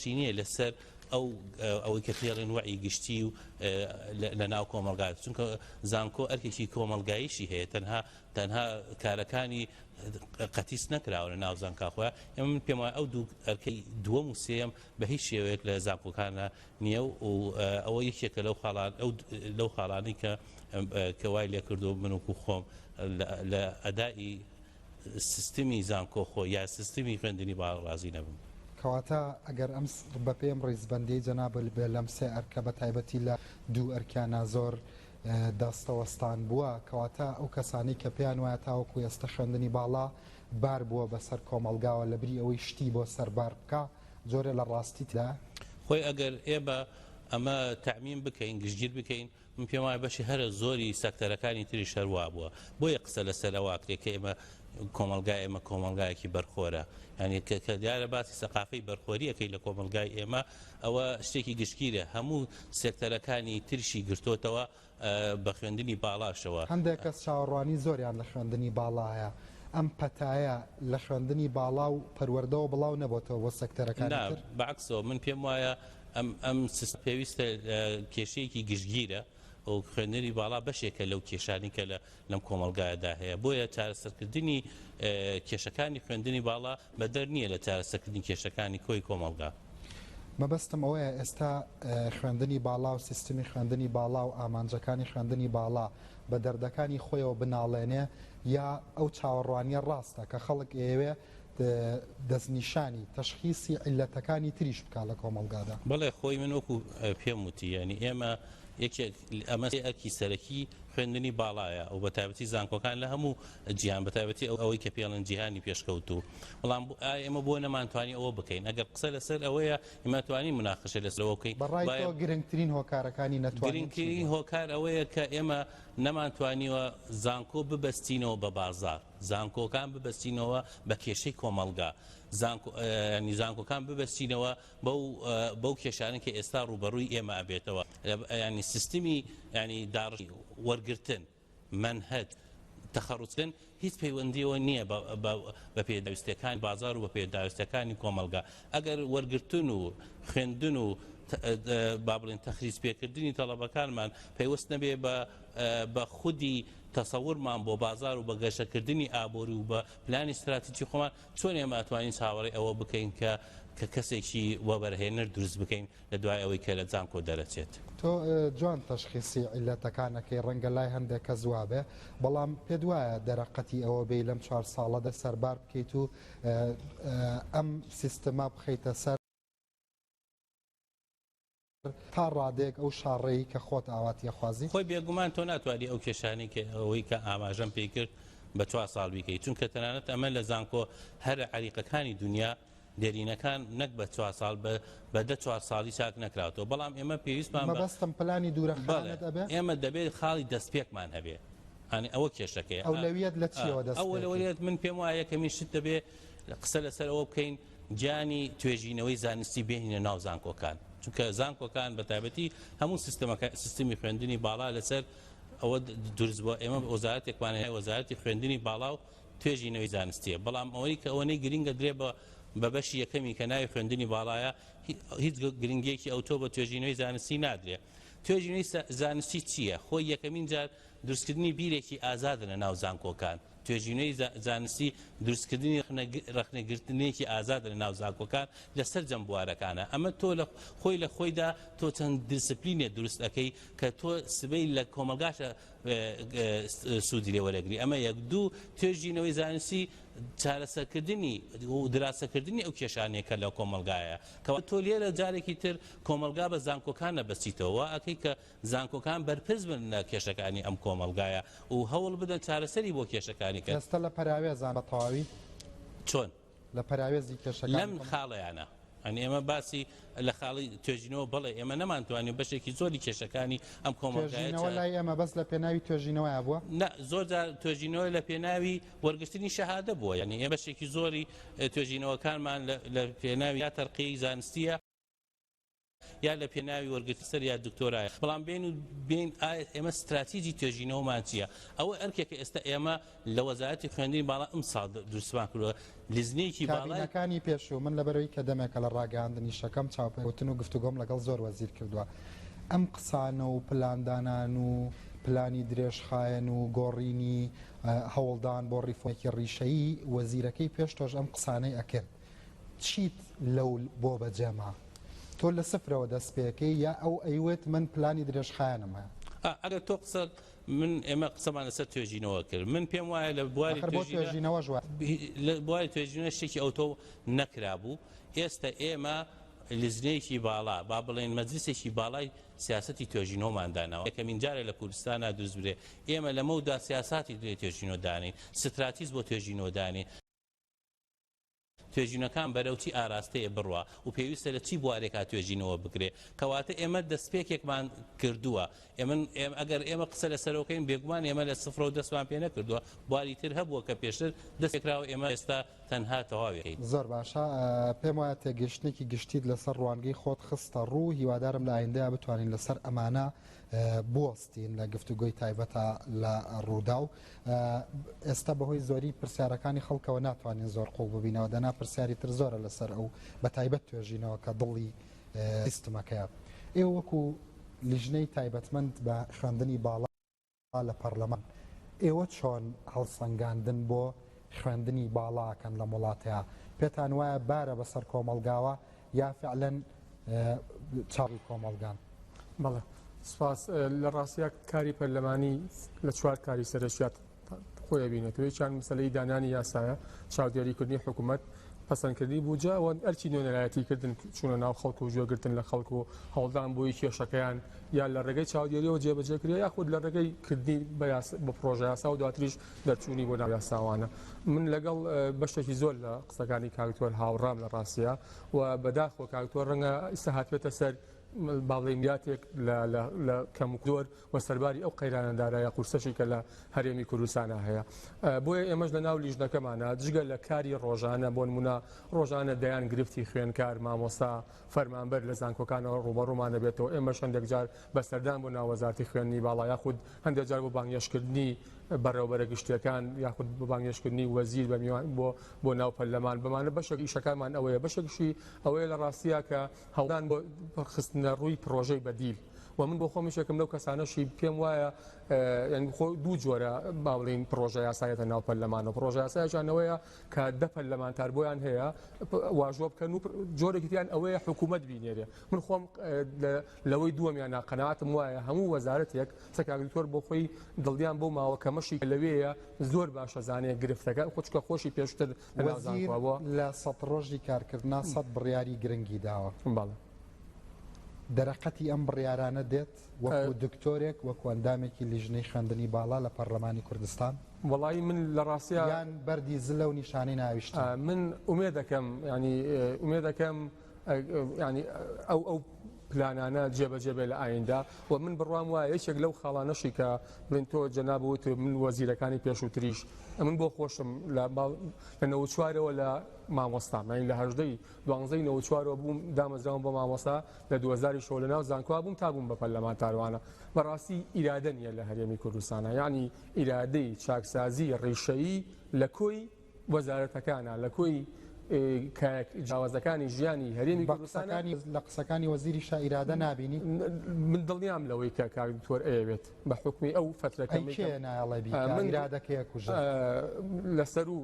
زۆرشی نییە لەسەر ئەوەی کە پێڵێن وعی گشتی و لە ناو کۆمەلگات، چونکە زانکۆ ئەرکێکی کۆمەلگاییشی هەیە، تەنها کارەکانی قەتیس نەکراوە لە ناو زانکا خۆیان. ئێمە من پێم وایە ئەو دوو ئەرکەی دووەم و سێەم بە هیچ شێوەیەک لە زانکۆکانە نییە و ئەوە یەکێکە لەو خاڵانی کە وای لێ کردو من وەکو خۆم لە ئەدای سیستمی زانکۆ خۆ یا سیستمی خوێندنی باڵغازی نەبووم. کەواتە ئەگەر ئەم بە پێم ڕیزبەندی جەناب بێ لەم سێ ئەرکە بە تایبەتی لە دوو ئەرکیانە زۆر دەستەوەستان بووە، کەواتە ئەو کەسانی کە پێیان وایە تاوەکو ئێستا خوێندنی باڵا بار بووە بەسەر کۆمەلگاوە لەبری ئەوەی شتی بۆ سەربار بکە جۆرە لە ڕاستیتدا خۆی ئەگەر ئێمە ئەمە تەعمیم بکەین گشتگیر بکەین، من پێم وایە بەشی هەرە زۆری سەکتەرەکانی تری شەروا بووە. بۆیە قسە لەسەر ئەوە کرێت کە ئێمە کۆمەلگای ئێمە کۆمەلگایەکی بەرخۆرە، ینی کە دیارە باسی سەقافەی بەرخۆریەکەی لە کۆمەلگای ئێمە ئەوە شتێکی گشتگیرە، هەموو سێکتەرەکانی ترشی گرتوتەوە بە خوێندنی باڵاشەوە. هەندێک کەس چاوەڕوانی زۆریان لە خوێندنی باڵایە، ئەم پەتایە لە خوێندنی باڵا و پەروەردەوە بڵاو نەبووەوە بۆ سەکتەرەکانی تر. بەعکسەوە من پێم وایە ئەم پێویستە کێشەیەکی گشتگیرە و خوێندنی باڵا بەشێکە لەو کێشانی کە لەم کۆمەلگایەدا هەیە. بۆیە چارەسەرکردنی کێشەکانی خوێندنی باڵا بەدەر نییە لە چارەسەرکردنی کێشەکانی کۆی کۆمەلگا. مەبەستم ئەوەیە ئێستا خوێندنی باڵا و سیستمی خوێندنی باڵا و ئامانجەکانی خوێندنی باڵا بە دەردەکانی خۆیەوە بناڵێنێ یا ئەو چاوەڕوانیە ڕاستە کە خەڵک ئێوێ دەستنیشانی تەشخیصی عیلەتەکانی تریش بکات لە کۆمەلگادا. بەڵێ خۆی من وەکو پێم وتی، ینی ئێمە ئەمە ئەرکی سەرەکی خوێندنی باڵایە و بە تایبەتی زانکۆکان لە هەموو جیهان، بە تایبەتی ئەوەی کە پێڵن جیهانی پێشکەوتوو. بەڵام ئێمە بۆ نەمانتوانی ئەوە بکەین. ئەگەر قسە لەسەر ئەوەیە ئێمەتوانی مناقشە لەسەرەوە بکەین. بەڕای گرنگترین هۆکارەکانی نەتوانین گرنگترین هۆکار ئەوەیە کە ئێمە نەمانتوانیوە زانکۆ ببەستینەوە بە بازار، زانکۆکان ببەستینەوە بە کێشەی کۆمەلگا، زانکۆکان ببەستینەوە بەو کێشانە کە ئێستا ڕوبەڕووی ئێمە ئەبێتەوە. ینی سیستمی ینی داڕی وەرگرتن، منهج، تەخەڕوچکردن هیچ پەیوەندیەوە نییە بە پێداویستەکانی بازار و بە پێداویستەکانی کۆمەلگا. ئەگەر وەرگرتن و خوێندن و با بڵێن تەخریج پێکردنی تەڵەبەکانمان پەیوەست نەبێ بە خودی تەسەورمان بۆ بازار و بە گەشەکردنی ئابووری و بە پلانی استراتیجی خۆمان، چۆن ئێمە ئەتوانین چاوەڕێی ئەوە بکەین کە کەسێکی وەبەرهێنەر دروست بکەین لە دوای ئەوەی کە لە زانکۆ دەرەچێت. تۆ جوان تەشخیصی عیلەتەکانەکەی ڕەنگە لای هەندێک کە زوابێ، بەڵام پێت وایە دەرەقەتی ئەوە بێ لەم 4 ساڵەدا سەربار بکەیت و ئەم سیستەما بخەیتە سەر تا ڕادێک ئەو شاڕێی کە خۆت ئاواتیە خوازی؟ خۆی بێگومان تۆ ناتوانانی ئەو کێشانی کە ئەوەی کە ئاماژەم پێی کرد بە 4 ساڵ بیکەیت، چونکە تەنانەت ئەمە لە زانکۆ هەر عەریقەکانی دنیا دێرینەکان نەک بە 4 ساڵ بە 4 ساڵی چاک نەکراوەوە. بەڵام ئێمە پێویستمان مەبەستم پلانی دوورەخانەت ئەبێ، ئێمە دەبێت خاڵی دەستپێکمان هەبێ. ئەوە کێشەکەی. ئەولەویەت لە چیەوە دەست؟ ئەولەویەت من پێم وایە کەمی شت دەبێت قسە لەسەر ئەوە بکەین گیانی توێژینەوەی زانستی بهێنە ناو زانکۆکان، چونکە زانکۆکان بە تایبەتی هەموو سیستمی خوێندنی باڵا لەسەر ئەوە دروست بووە. ئێمە وەزارەتێکمان هەیە، وەزارەتی خوێندنی باڵا و توێژینەوەی زانستیە، بەڵام ئەوەی کە ئەوەی گرنگە درێ بە بەشی یەکەمی کە ناوی خوێندنی باڵایە هیچ گرنگێکی ئەوتۆ بە توێژینەوەی زانستی نادرێ. توێژینەوەی زانستی چییە؟ خۆی یەکەمین جار دروستکردنی بیرێکی ئازادە لە ناو زانکۆکان. توێژینەوەی زانستی دروستکردنی ڕخنەگرتنێکی ئازادە لە ناو زانکۆکان لەسەر جەمبوارەکانە. ئەمە تۆ خۆی لە خۆیدا تۆ چەند دیسپلینێ دروست ئەەکەی کە تۆ سبەی لە کۆمەلگاشە سوودی لێ وەرەگری. ئەمە یەک دوو توێژینەوەی زانستی چارەسەرکردنی و دراسەکردنی ئەو کێشانێکە لە کۆمەلگایە کەوا تۆ لێرە جارێکی تر کۆمەلگا بە زانکۆکان نەبەستیتەوە، ئەکەی کە زانکۆکان بەرپرس بن لە کێشەکانی ئەم کۆمەلگایە و هەوڵ بدەن چارەسەری بۆ کێشەکانی کە ئێستا لە پەراوێزان بە تەواوی چۆن لە پەراوێزی کێشەکان لەم خاڵەیانە. ئەنی ئێمە باسی لە خاڵی توێژینەوە بڵێ ئێمە نەمانتوانین بەشێکی زۆری کێشەکانی ئەم کۆمەلگایەوە لای ئێمە بەس لە پێناوی توێژینەوەیە بووە؟ زۆر توێژینەوە لە پێناوی وەرگرتنی شەهادە بووە، یعنی ئێمە بەشێکی زۆری توێژینەوەکانمان لە پێناوی یا تەرقیەی زانستیە یا لە پێناوی وەرگرتی سەر یا دکتۆرایە بەڵام بین ئێمە استراتیژی توێژینەوەمان چییە ئەوە ئەرکێکە ئێستا ئێمە لە وەزارەتی خوێندنی باڵا ئەم ساڵ دروستمان کردووە لیزنێکی باڵایەکانی پێشوو من لەبەرەوەی کە دەمێکە لە ڕاگەاندنی شەکەم چاوپێوتن و گفتوگۆم لەگەڵ زۆر وەزیر کردووە ئەم قسانە و پلاندانان و پلانی درێژخایەن و گۆڕینی هەوڵدان بۆ ڕیفۆکی ڕیشەیی وەزیرەکەی پێش تۆش ئەم قسانەی ئەکرد چیت لەو بۆ بەجێما تۆ لە سفرەوە دەست پێەکەی یا ئەو ئەیوێت من پلانی درێژخایەنم هەیە ئەگەر تۆ قسە من ئێمە قسەمان لەسەر توێژینەوە کرد من پێم وایە لە بواری توێژینەوە شتێکی ئەوتۆ نەکرابوو ئێستا ئێمە لیزنەیەکی باڵا با بڵێن مەجلیسێکی باڵای سیاسەتی توێژینەوەماندانەوە یەکەمین جارێک لە کوردستانە دروست برێ ئێمە لەمەودا سیاساتی دوێ توێژینەوەدانی ستراتیز بۆ توێژینەوەدانی توێژینەکان بەرەوتی ئاراستەیە بڕوە و پێویستە لە چی بوارێکا توێژینەوە بکرێ کەواتە ئێمە دەستپێکێکمان کردووە ئەگەر ئێمە قسە لە سەرۆکەین بێگومان ئێمە لە سفرەوە دەستمان پێ نەکردووە بواری تر هەبووە کە پێشتر دەستێکراوە ئێمە ئێستا تەنها تەواوی زۆر باشە پێم وایە تێگەشتێکی گشتیت لەسەر ڕوانگەی خۆت خستە ڕوو هیوادارم لە ئایندەیە بتوانین لەسەر ئەمانە بوەستین لە گفتوگۆی تایبەتە لە ڕوودا و ئێستا بەهۆی زۆری پرسیارەکانی خەڵکەوە ناتوانین زۆر قوڵ ببینەوە دەنا پرسیاری تر زۆرە لەسەر ئەو بە تایبەت توێژینەوە کە دڵی سیستمەکەیە ئێوە وەکو لیژنەی تایبەتمەند بە خوێندنی باڵا لە پەرلەمان ئێوە چۆن هەڵسەنگاندن بۆ خوێندنی باڵاکەن لە وڵاتەیە پێتان وایە بارە بەسەر کۆمەلگاوە یا فعلەن چاڕی کۆمەلگان بەڵێ سپاس لە ڕاستیە کاری پەرلەمانی لە چوار کاری سەرشیات خۆی بینێتەوەی چند مەسەلەی دانانی یاسایە چاودێریکردنی حکوومەت پەسەندکردنی بووجە ئەوە ئەرچی نوێنەرایەتیکردن چوونە ناو خەڵک و گوێگرتن لە خەڵک و هەوڵدان بۆی کێشەکەیان یا لە ڕێگەی چاودێریەوە جێبەجێکرێ یاخود لە ڕێگەی کردنی بە پرۆژە یاسا و دواتریش دەرچوونی بۆ ناو یاساوانە من لەگەڵ بەشێکی زۆر لە قسەکانی کاکتۆر هاوڕام لە ڕاستیە و بەداخۆ کاکتۆر ڕەنگە ئیستا هاتوێتە سەر باڵێمیاتێک لە کەمکدۆر و سەرباری ئەو قەیرانەدارایە قورسەشی کە لە هەرێمی کوردستانە هەیە بۆیە ئێمەش لە ناو لیژنەکەمانە جگە لە کاری ڕۆژانە بۆ نمونە ڕۆژانە دەیان گرفتی خوێنکار مامۆستا فەرمانبەر لە زانکۆکانەوە ڕوبەڕوومانە بێتەوە ئێمەش هەندێک جار بەسەردان بۆ ناو وەزارەتی خوێندنی باڵا یاخود هەندێک جار بۆ بانگێشکردنی بەڕێوەبەرە گشتیەکان یاخود بۆ بانگێشکردنی وەزیر بۆ ناو پەرلەمان بمانە بەشێک ئیشەکانمان ئەوەیە بەشێکشی ئەوەیە لە ڕاستیە کە هەوڵدان بۆ خستنە ڕووی پرۆژەی بەدیل و من بۆ خۆمیشێکم لەو کەسانەشی پێم وایە دوو جۆرە باڵین پرۆژە یاسایەتە ناو پەرلەمانە پرۆژە یاسایەکانەوەیە کە دە پەرلەمانتار بۆیان هەیە واژۆ بکەن و جۆرێکیان ئەوەیە حکوومەت بینێرێ من خۆم لەوەی دووەمیانە قەناعەتم وایە هەموو وەزارەتێک سەکاگریتۆر بۆ خۆی دڵیان بۆ ماوە کەمەشی لەوەیە زۆر باشە زانێ گرفتەکە خۆچکە خۆشی پێشتر لەزانکۆوە لە 100 ڕۆژی کارکردنا 100 بڕیاری گرنگی داوە باڵێ دەرەقەتی ئەم بڕیارانە دێت وەکو دکتۆرێک وەکو ئەندامێکی لیژنەی خوێندنی باڵا لە پەرلەمانی کوردستان وڵی من لە ڕاستیە یان بەردی زلە و نیشانەی ناویشت من ئومێ دەکەم ینی ئەو پلانانە جێبەجێبێ لە ئایندا و من بڕوام وایە یەکێک لەو خاڵانەشی کە بڵین تۆ جەنابوت من وەزیرەکانی پێشووتریش من بۆ خۆشم لە 94ەوە لە مامۆستامانی لە هەژدەی 1294ەوە بووم دامەزراوم بۆ مامۆستا لە 2000 لە ناو زانکۆوا بووم تا بووم بە پەرلەمانتاروانە بەڕاستی ئیرادە نیە لە هەرێمی کوردستانە یعنی ئیرادەی چاکسازی ڕێشەیی لە کۆی وەزارەتەکانە لە کۆی جیاوازەکانی ژیانی هەرێمی کوردستانی لە قسەکانی وەزیری شائیرادە نابینی من دڵنیام لەوەی کە کاکتۆر ئەوێت بە حکمی ئەو فترەکەی ئیرادەکەیە کوژە لەسەر و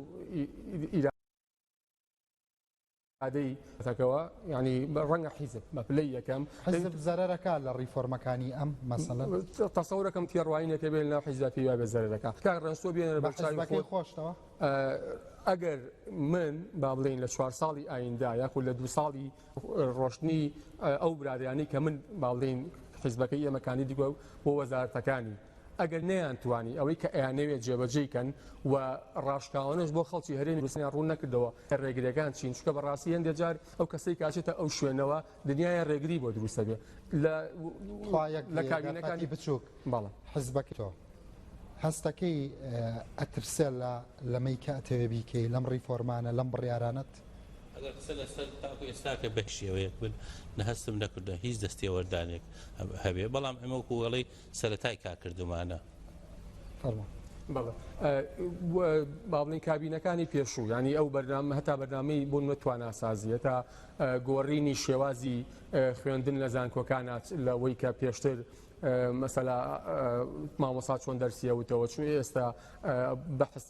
ئادەی تەکەوە ینی ڕەنگە حیزب بە پلەی یەکەم حیزب زەرەرەکە لە ڕیفۆرمەکانی ئەم مەسەلە تەسەورەکەم تێڕواینەکە بێت لە حیزبی وای بە زەرەرەکە کاک ڕەنسۆ بێنە بە حیزبەکەی خۆشتەوە ئەگەر من با بڵێن لە 4 ساڵی ئایندا یاخود لە 2 ساڵی ڕۆشتنی ئەو برادرانی کە من با بڵێن حیزبەکەی ئێمەکانی دیگوە بۆ وەزارەتەکانی ئەگەر نەیانتوانی ئەوەی کە ئەیانەوێت جێبەجێکەن و ڕاشکاوانش بۆ خەڵکی هەرێمی کوردستان ڕوون نەکردەوە ڕێگرەکان چین چکە بەڕاستی هەندێک جار ئەو کەسەی کاچێتە ئەو شوێنەوە دنیای ڕێگری بۆ دروستە بێ لە کابینەکانی بچووک باڵە حیزبەکە تۆ هەستەکەی ئەترسێ لەمەی کە ئەتەوێ بیکەی لەم ڕیفۆرمانە لەم بڕیارانەت ئەگەر قسە لەسەر تاکو ئێستاکە بە شێوەیەک بن نەهەستم نەکردە هیچ دەستێوەردانێک هەبێ بەڵام ئەمە وەڵی سەرەتای کارکردمانە فەرمو باڵین کابینەکانی پێشوو ینی ئەو بەرنامە هەتا بەرنامەی بوون تواناسازیە تا گۆڕینی شێوازی خوێندن لە زانکۆکانە لەوەی کە پێشتر مەسەلا مامۆسا چۆن دەرسیەوتەوە چون ئێستا بەحث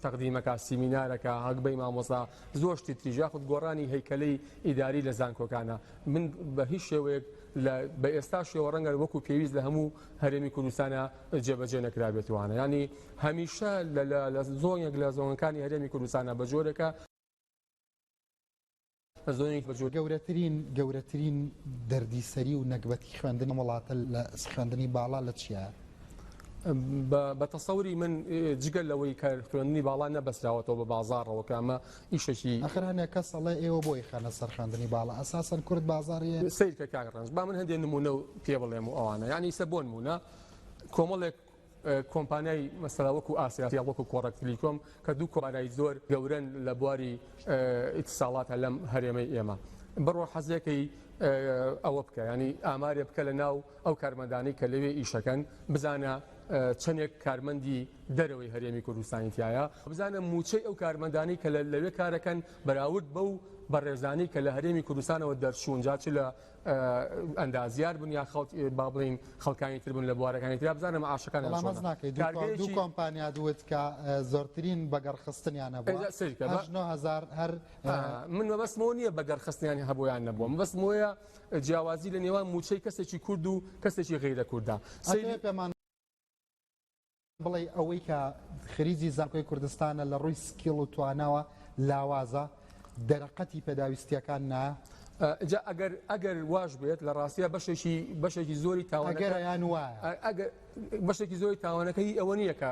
تەقدیمەکە سیمینارەکە هەگبەی مامۆسا زۆشتی تریژا خود گۆڕانی هەیکەلەی ئیداری لە زانکۆکانە من بە هیچ شێوەیەک بە ئێستا شێوە ڕەنگە وەکو پێویست لە هەموو هەرێمی کوردستانە جێبەجێ نەکرابێتوانە ینی هەمیشە لە زۆنێک لە زۆنەکانی هەرێمی کوردستانە بە جۆرەکە گەورەترین دەردیسەری و نەگبەتی خوێندنی وڵاتە لە خوێندنی باڵا لە چیە؟ بە تەسەوری من جگەل لەوەی کە خوێندنی باڵا نەبەسراوەتەوە بە بازاڕەوە کە ئەمە ئیشەکی ئەخرانێک کەس ئەڵێ ئێوە بۆی خانە سەر خوێندنی باڵا ئەساسەن کورد بازاڕیە سیرکە کاڕنج با من هەندێک نمونە و پێ بڵێم و ئەوانە ینی سە بۆ نمونە کۆمەڵێک کۆمپانیای مەسەلا وەکو ئاسیا وەکو کۆڕەک تلیکۆم کە دوو کۆمپانیای زۆر گەورن لە بواری ئیتساڵاتە لەم هەرێمەی ئێمە بڕۆ حەزەکەی ئەوە بکە ینی ئامارێ بکە لە ناو ئەو کارمەندانی کە لەوێ ئیشەکەن بزانە چەندێک کارمەندی دەرەوەی هەرێمی کوردستانی تایە بزانە موچەی ئەو کارمەندانی کە لەوێ کارەکەن بەراورد بەو بەڕێزانی کە لە هەرێمی کوردستانەوە دەرچوون جا چ لە ئەندازیار بن یا با بڵین خەڵکانی تر بن لە بوارەکانی تر بزانە معاشەکان دوو کۆمپانیا دوت کە زۆرترین بەگەڕخستنیان هزار هەر من مەبەستمەوە نییە بەگەڕخستنیانی هەبوویان نەبووە مەبەستمەوەیە جیاوازی لە نێوان موچەی کەسێکی کورد و کەسێکی غەیرە کووردا پێمان بڵێ ئەوەی کە خریجی زانکۆی کوردستانە لە ڕووی سکیڵ و تواناوە لاوازە دەرەقەتی پێداویستیەکان نا ئەگەر واش بێت لە ڕاستیە بەشێکی زۆری تاوانەکەیان وایە بەشێکی زۆری تاوانەکەی ئەوە نییە کە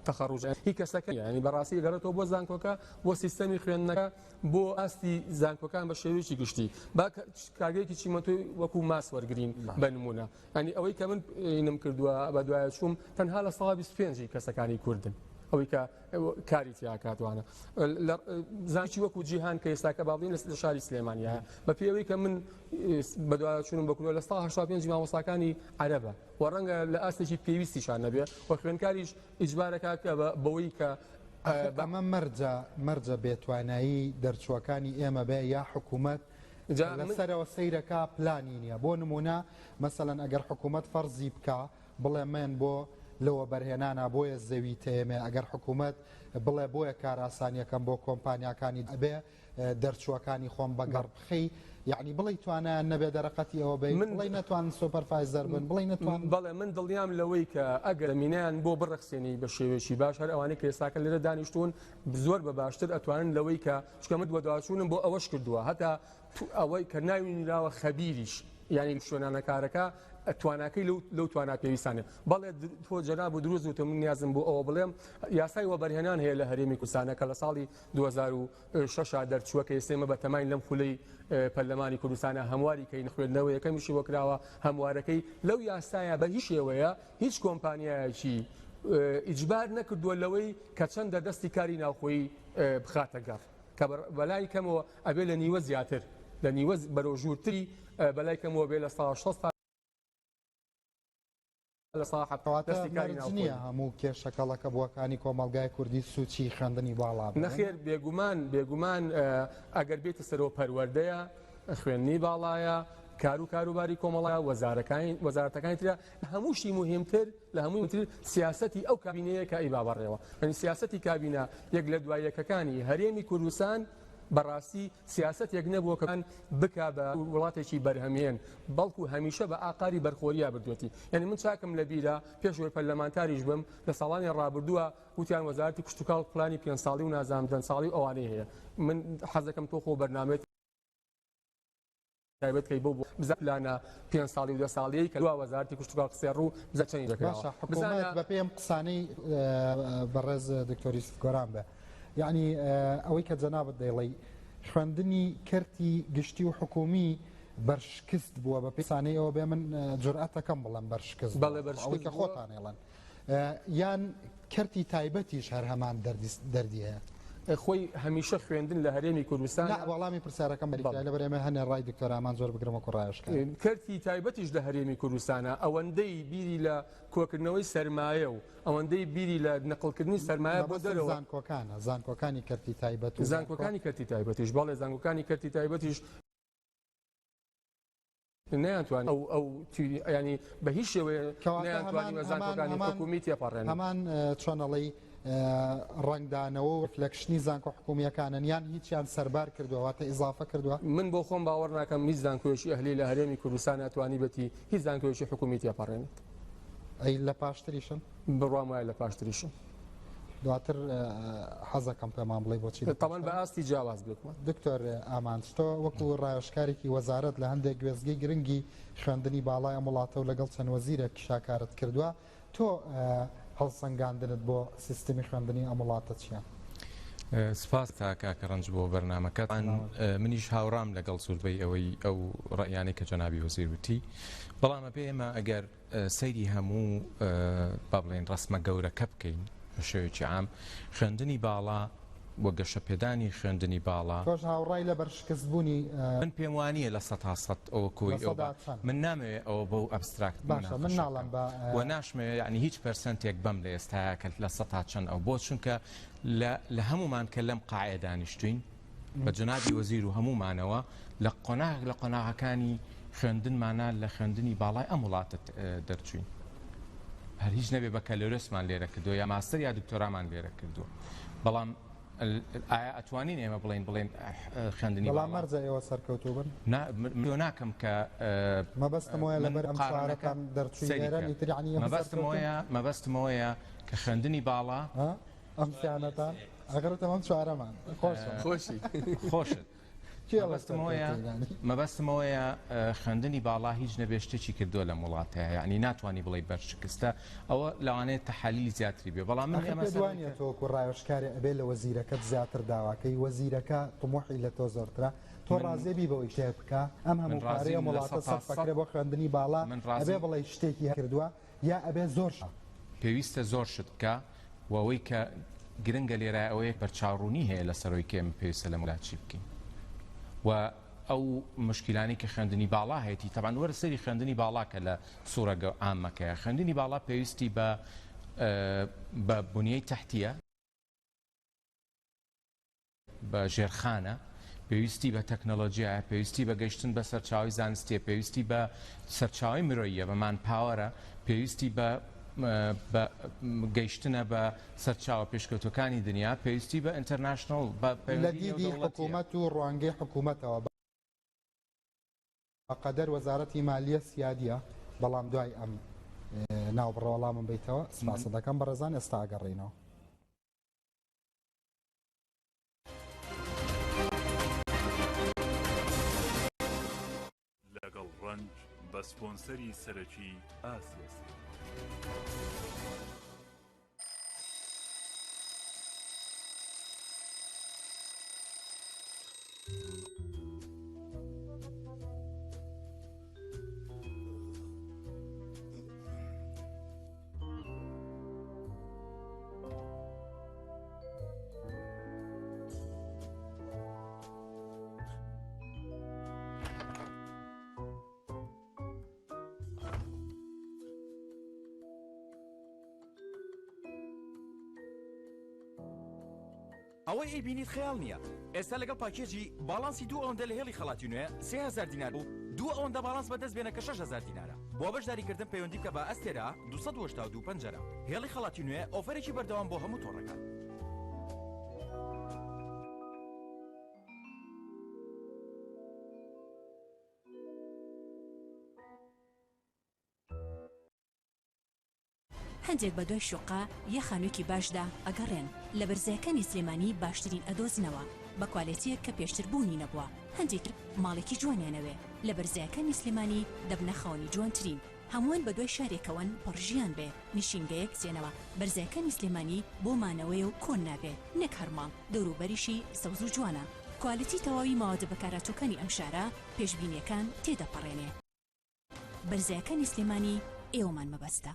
تەخەڕوج هی کەسەکە ینی بەڕاستی گەڕێتەوە بۆ زانکۆکە بۆ سیستەمی خوێندنەکە بۆ ئاستی زانکۆکان بە شێوەیەکی گشتی با کارگەیەکی چیمەتۆی وەکو ماس وەرگین بە نمونە ینی ئەوەی کە من نم کردووە بە دوایە چووم تەنها لە ساڵ 25 کەسەکانی کوردن ئەوەی کە کاری تیاکاتوانە زانکی وەکو جیهان کە ئێستاکە باڵین لە شاری سلێمانیە بە پێوەی کە من بەدوایە چوونم بەکوڵ لە ساڵ 85 مامۆستاکانی عەرەبە و ڕەنگە لە ئاستێکی پێویستیشان نەبێ و خوێندکاریش ئیجبارەکە بەوەی کە ئەمە مەرجە بێتوانایی دەرچووەکانی ئێمە بێ یا حکوومەت لەسەرەوە سەیرەکە پلانی نییە بۆ نمونە مەسەڵەن ئەگەر حکوومەت فەرزی بکە بڵێ من بۆ لەوە بەرهێنانە بۆیە زەوی تێمێ ئەگەر حکوومەت بڵێ بۆیە کاراسانیەکەم بۆ کۆمپانیەکانی ئەبێ دەرچووەکانی خۆم بەگەڕ بخەی یعنی بڵێ توانیان نەبێ دەرەقەتی ئەوە بێ بڵێ نەتوان سوپەرفایزەر بن بڵێ نەتوان بەڵێ من دڵنیام لەوەی کە ئەگەر مینیان بۆ بڕەخسێنی بە شێوێکی باش هەر ئەوانەی کە ئێستاکە لێرە دانیشتون زۆر بە باشتر ئەتوانن لەوەی کە چکەمت بۆ داواچوونم بۆ ئەوەش کردووە هەتا ئەوەی کە ناوینراوە خەبیریش یعنی شوێنانەکارەکە تواناکەی لەو توانا پێویستانێ بەڵێ تۆ جەناب و دروست وتە من نیازم بۆ ئەوە بڵێم یاسای وەبەرهێنان هەیە لە هەرێمی کوردستانە کە لە ساڵی 2006 دەرچووە کە ئێستێمە بە تەمای لەم خولەی پەرلەمانی کوردستانە هەمواری کەی خوێندنەوە یەکەمیشی وەکراوە هەموارەکەی لەو یاسایە بە هیچ شێوەیە هیچ کۆمپانیایەکی ئیجبار نەکردووە لەوەی کە چەندە دەستی کاری ناوخۆیی بخاتە گەڕ کە بەلای کەمەوە ئەبێ لە نیوە زیاتر لە نیوە بەرەو ژوورتری بەلای کەمەوە بێ لە ساڵ 60 نییە هەموو کێشەکەڵەکە بووەکانی کۆمەلگای کوردی سوچی خوێندنی باڵا نەخێر بێگومان ئەگەر بێتە سەرەوە پەروەردەیە خوێندنی باڵایە کار و کاروباری کۆمەڵایە وەزارەتەکانی ترە هەمووشی مهمتر لە هەمووی تر سیاسەتی ئەو کابینەیە کە ئەی بابڕێەوە ئەنی سیاسەتی کابینە یەک لە دوای یەکەکانی هەرێمی کوردستان بەڕاستی سیاستێک نەبووە کەان بکا بە وڵاتێکی بەرهەمێن بەڵکو هەمیشە بە ئاقاری بەرخۆریە بردوێتی یعنی من چاکم لە بیرە پێشوەی پەرلەمانتاریش بم لە ساڵانی ڕابردووە وتیان وەزارەتی کشتتوکاڵ پلانی 5 ساڵی و نازانامدن ساڵی ئەوانەیە هەیە من حەزەکەم تۆ خۆ بەرنامێت تایبەتکەی بۆ بزە پلانە 5 ساڵی و 10 ساڵی کە وەزارەتی کشتتوکاڵ قسەی ڕوو بزە چەندی دەکرێت حکوومەت بە پێم قسانەی بەڕێز دکتۆری گۆران بێ یعنی ئەوەی کە جەنابەت دەیڵێ خوێندنی کەرتی گشتی و حکومی بەرشکست بووە بە پێسانەی ئەوە بێ من جورئەتەکەم بڵم بەرشکست ئەوەی کە خۆتان ێڵن یان کەرتی تایبەتیش هەر هەمان دەردی هەیە خۆی هەمیشە خوێندن لە هەرێمی کوردستان وەڵامی پرسیارەکەم بەریکای لە بەرێمە هەنێ ڕای دکتۆر ئامان زۆر بگرمە کوڕایشکە کەرتی تایبەتیش لە هەرێمی کوردستانە ئەوەندەی بیری لە کۆکردنەوەی سەرمایە و ئەوەندەی بیری لە نقلکردنی سەرمایە بۆ دەرەوە زانکۆکانی کەرتی تایبەت و زانکۆکانی کەرتی تایبەتیش بەڵێ زانکۆکانی کەرتی تایبەتیش نەیانتوانێت ئەو ینی بە هیچ شێوەیە نەیانتوانین زانکۆکانی حکومی تێپەڕێن هەمان چۆنەڵی ڕنگدانەوە و فلەکشنی زانکۆ حکومیەکانن یان هیچیان سەربار کردووەواتە ئیزافە کردووە من بۆ خۆم باوەڕ ناکەم هیچ زانکۆیەکی ئەهلی لە هەرێمی کوردستان ناتوانی بەتی هیچ زانکۆیەکی حکومی تێپەڕێنێت ئەی لە پاشتریشن بڕوام وایە لە پاشتریشن دواتر حەزەکەم پێمان بڵێ بۆچی تاوان بە ئاستی جیاواز بکومە دکتۆر ئامانستۆ وەکو ڕایشکارێکی وەزارەت لە هەندێک گوێزگەی گرنگی خوێندنی باڵای وڵاتە و لەگەڵ چەند وەزیرێک شاکارت کردووە تۆ هەڵسەنگاندنت بۆ سیستمی خوێندنی ئەم وڵاتە چییە؟ سپاس کاکە ڕەنج بۆ بەرنامەکەت منیش هاوڕام لەگەڵ سووربەی ئەوەی ئەو ڕەیانەی کە جەنابی وەزیر وتی بەڵامە پێ ئێمە ئەگەر سەیری هەموو با بڵێن ڕسمە گەورەکە بکەین بە شێوەیەکی عام خوێندنی باڵا وە گەشەپێدانی خوێندنی باڵا تۆش هاوڕای لە بەرشکستبوونی من پێم وانییە لە 100 ئەوە کۆی من نامەوێت ئەوە بۆ ئەبستراکت من ناڵم و ناشمەوێت ینی هیچ پەرسەنتێک بەم لە ئێستاە کە لە 100 چەند ئەو بۆ چونکە لە هەمومان کە لەم قاعە دانیشتوین بە جنابی وەزیر و هەمومانەوە لە قۆناغەکانی خوێندنمانە لە خوێندنی باڵای ئەم وڵاتە دەرچوین هەر هیچ نەبێ بە کەلۆرسمان لێرە کردو یا ماستەر یا دکتۆرامان لێرە کردووە بەڵام ئایا ئەتوانین ئێمە بڵێن خوێندنی بەڵام مەرجە ئێوە سەرکەوتوو بن ناکەم کە مەبەستمەوەیە لەبەر ئەم شارەکان دەرچووی مەبەستمەوەیە کە خوێندنی باڵا ئەم سیانەتان ئەگەرتە ئەم چوارەمان خۆشی خۆشت مەبەستمەوەیە خوێندنی باڵا هیچ نەبێ شتێکی کردووە لە وڵاتەیە یعنی ناتوانانی بڵێ بەرشکستە ئەوە لەوانەیە تەحالیلی زیاتری بێ بەڵام من ئەمەوانە تۆکو ڕایشکاری ئەبێ لە وەزیرەکەت زیاتر داواکەی وەزیرەکە طموحی لە تۆ زۆرترا تۆ ڕازێبی بەوەی شێ بکە ئەم هەموو کارەیە وڵاتە سەفەکرێ بۆ خوێندنی باڵا ئەبێ بڵێ شتێکی کردووە یا ئەبێ زۆر پێویستە زۆر شت بکە وەوەی کە گرنگە لێرە ئەوەیە بەرچاوڕوونی هەیە لە سەرۆی کێم پێویستە لە وڵاتی بکەین و ئەو مشکلانی کە خوێندنی باڵا هەیەی تەبان وەرە سەری خوێندنی باڵاکە لە سوورەگە ئامەکەیە خوێندنی باڵا پێویستی بە بنیەی تەحتیە بە ژێرخانە پێویستی بە تەکنۆلۆژیایە پێویستی بە گەیشتن بە سەرچاوی زانستیە پێویستی بە سەرچاوی مرۆییە بەمان پاوەرە پێویستی بە گەیشتنە بە سەرچاوە پێشکەوتەکانی دنیا پێویستی بە ئینتەرناشنڵ لە دیدی حکوومەت و ڕوانگەی حکوومەتەوە بەقەدەر وەزارەتی مالیە سیادیە بەڵام دوای ئەم ناوبڕەوەڵامم بیتەوە سپاسە دەکەم بەڕێزان ئێستا ئەگەڕێنەوە لەگەڵ ڕەنج بە سپۆنسەری سەرەکی ئاسیاسی ئەوەی ئەیبینیت خەیاڵ نییە ئێستا لەگەڵ پاکێجی باڵانسی دوو ئەوەندە لە هێڵی خەڵاتی نوێ 3000 دینار بوو دوو ئەوەندە باڵانس بەدەست بێنە کە 6000 دینارە بۆ بەشداریکردن پەیوەندی بکە بە ئەستێرا 282 پەنجەرە هێڵی خەڵاتی نوێ ئۆفەرێکی بەردەوام بۆ هەموو تۆڕەکان هەندێک بە دوای شوقا یە خانوویەکی باشدا ئەگەڕێن لە بەرزەکانی سلێمانی باشترین ئەدۆزنەوە بە کوالێتیەک کە پێشتر بوونی نەبووە هەندێک ماڵێکی جوانیانەوێ لە بەرزەکانی سلێمانی دەبنە خاوەنی جوانترین هەمووان بە دوای شارێکەوەن پڕژیان بێ نیشینگەیەک زێنەوە بەرزەکانی سلێمانی بۆ مانەوەی و کۆن نابێ نەک هەرماڵ دەوروبەریشی سەوز و جوانە کوالەتی تەواوی ماوەدە بەکارهاتووەکانی ئەم شارە پێشبینیەکان تێدەپەڕێنێ بەرزەکانی سلێمانی ئێوەمان مەبەستە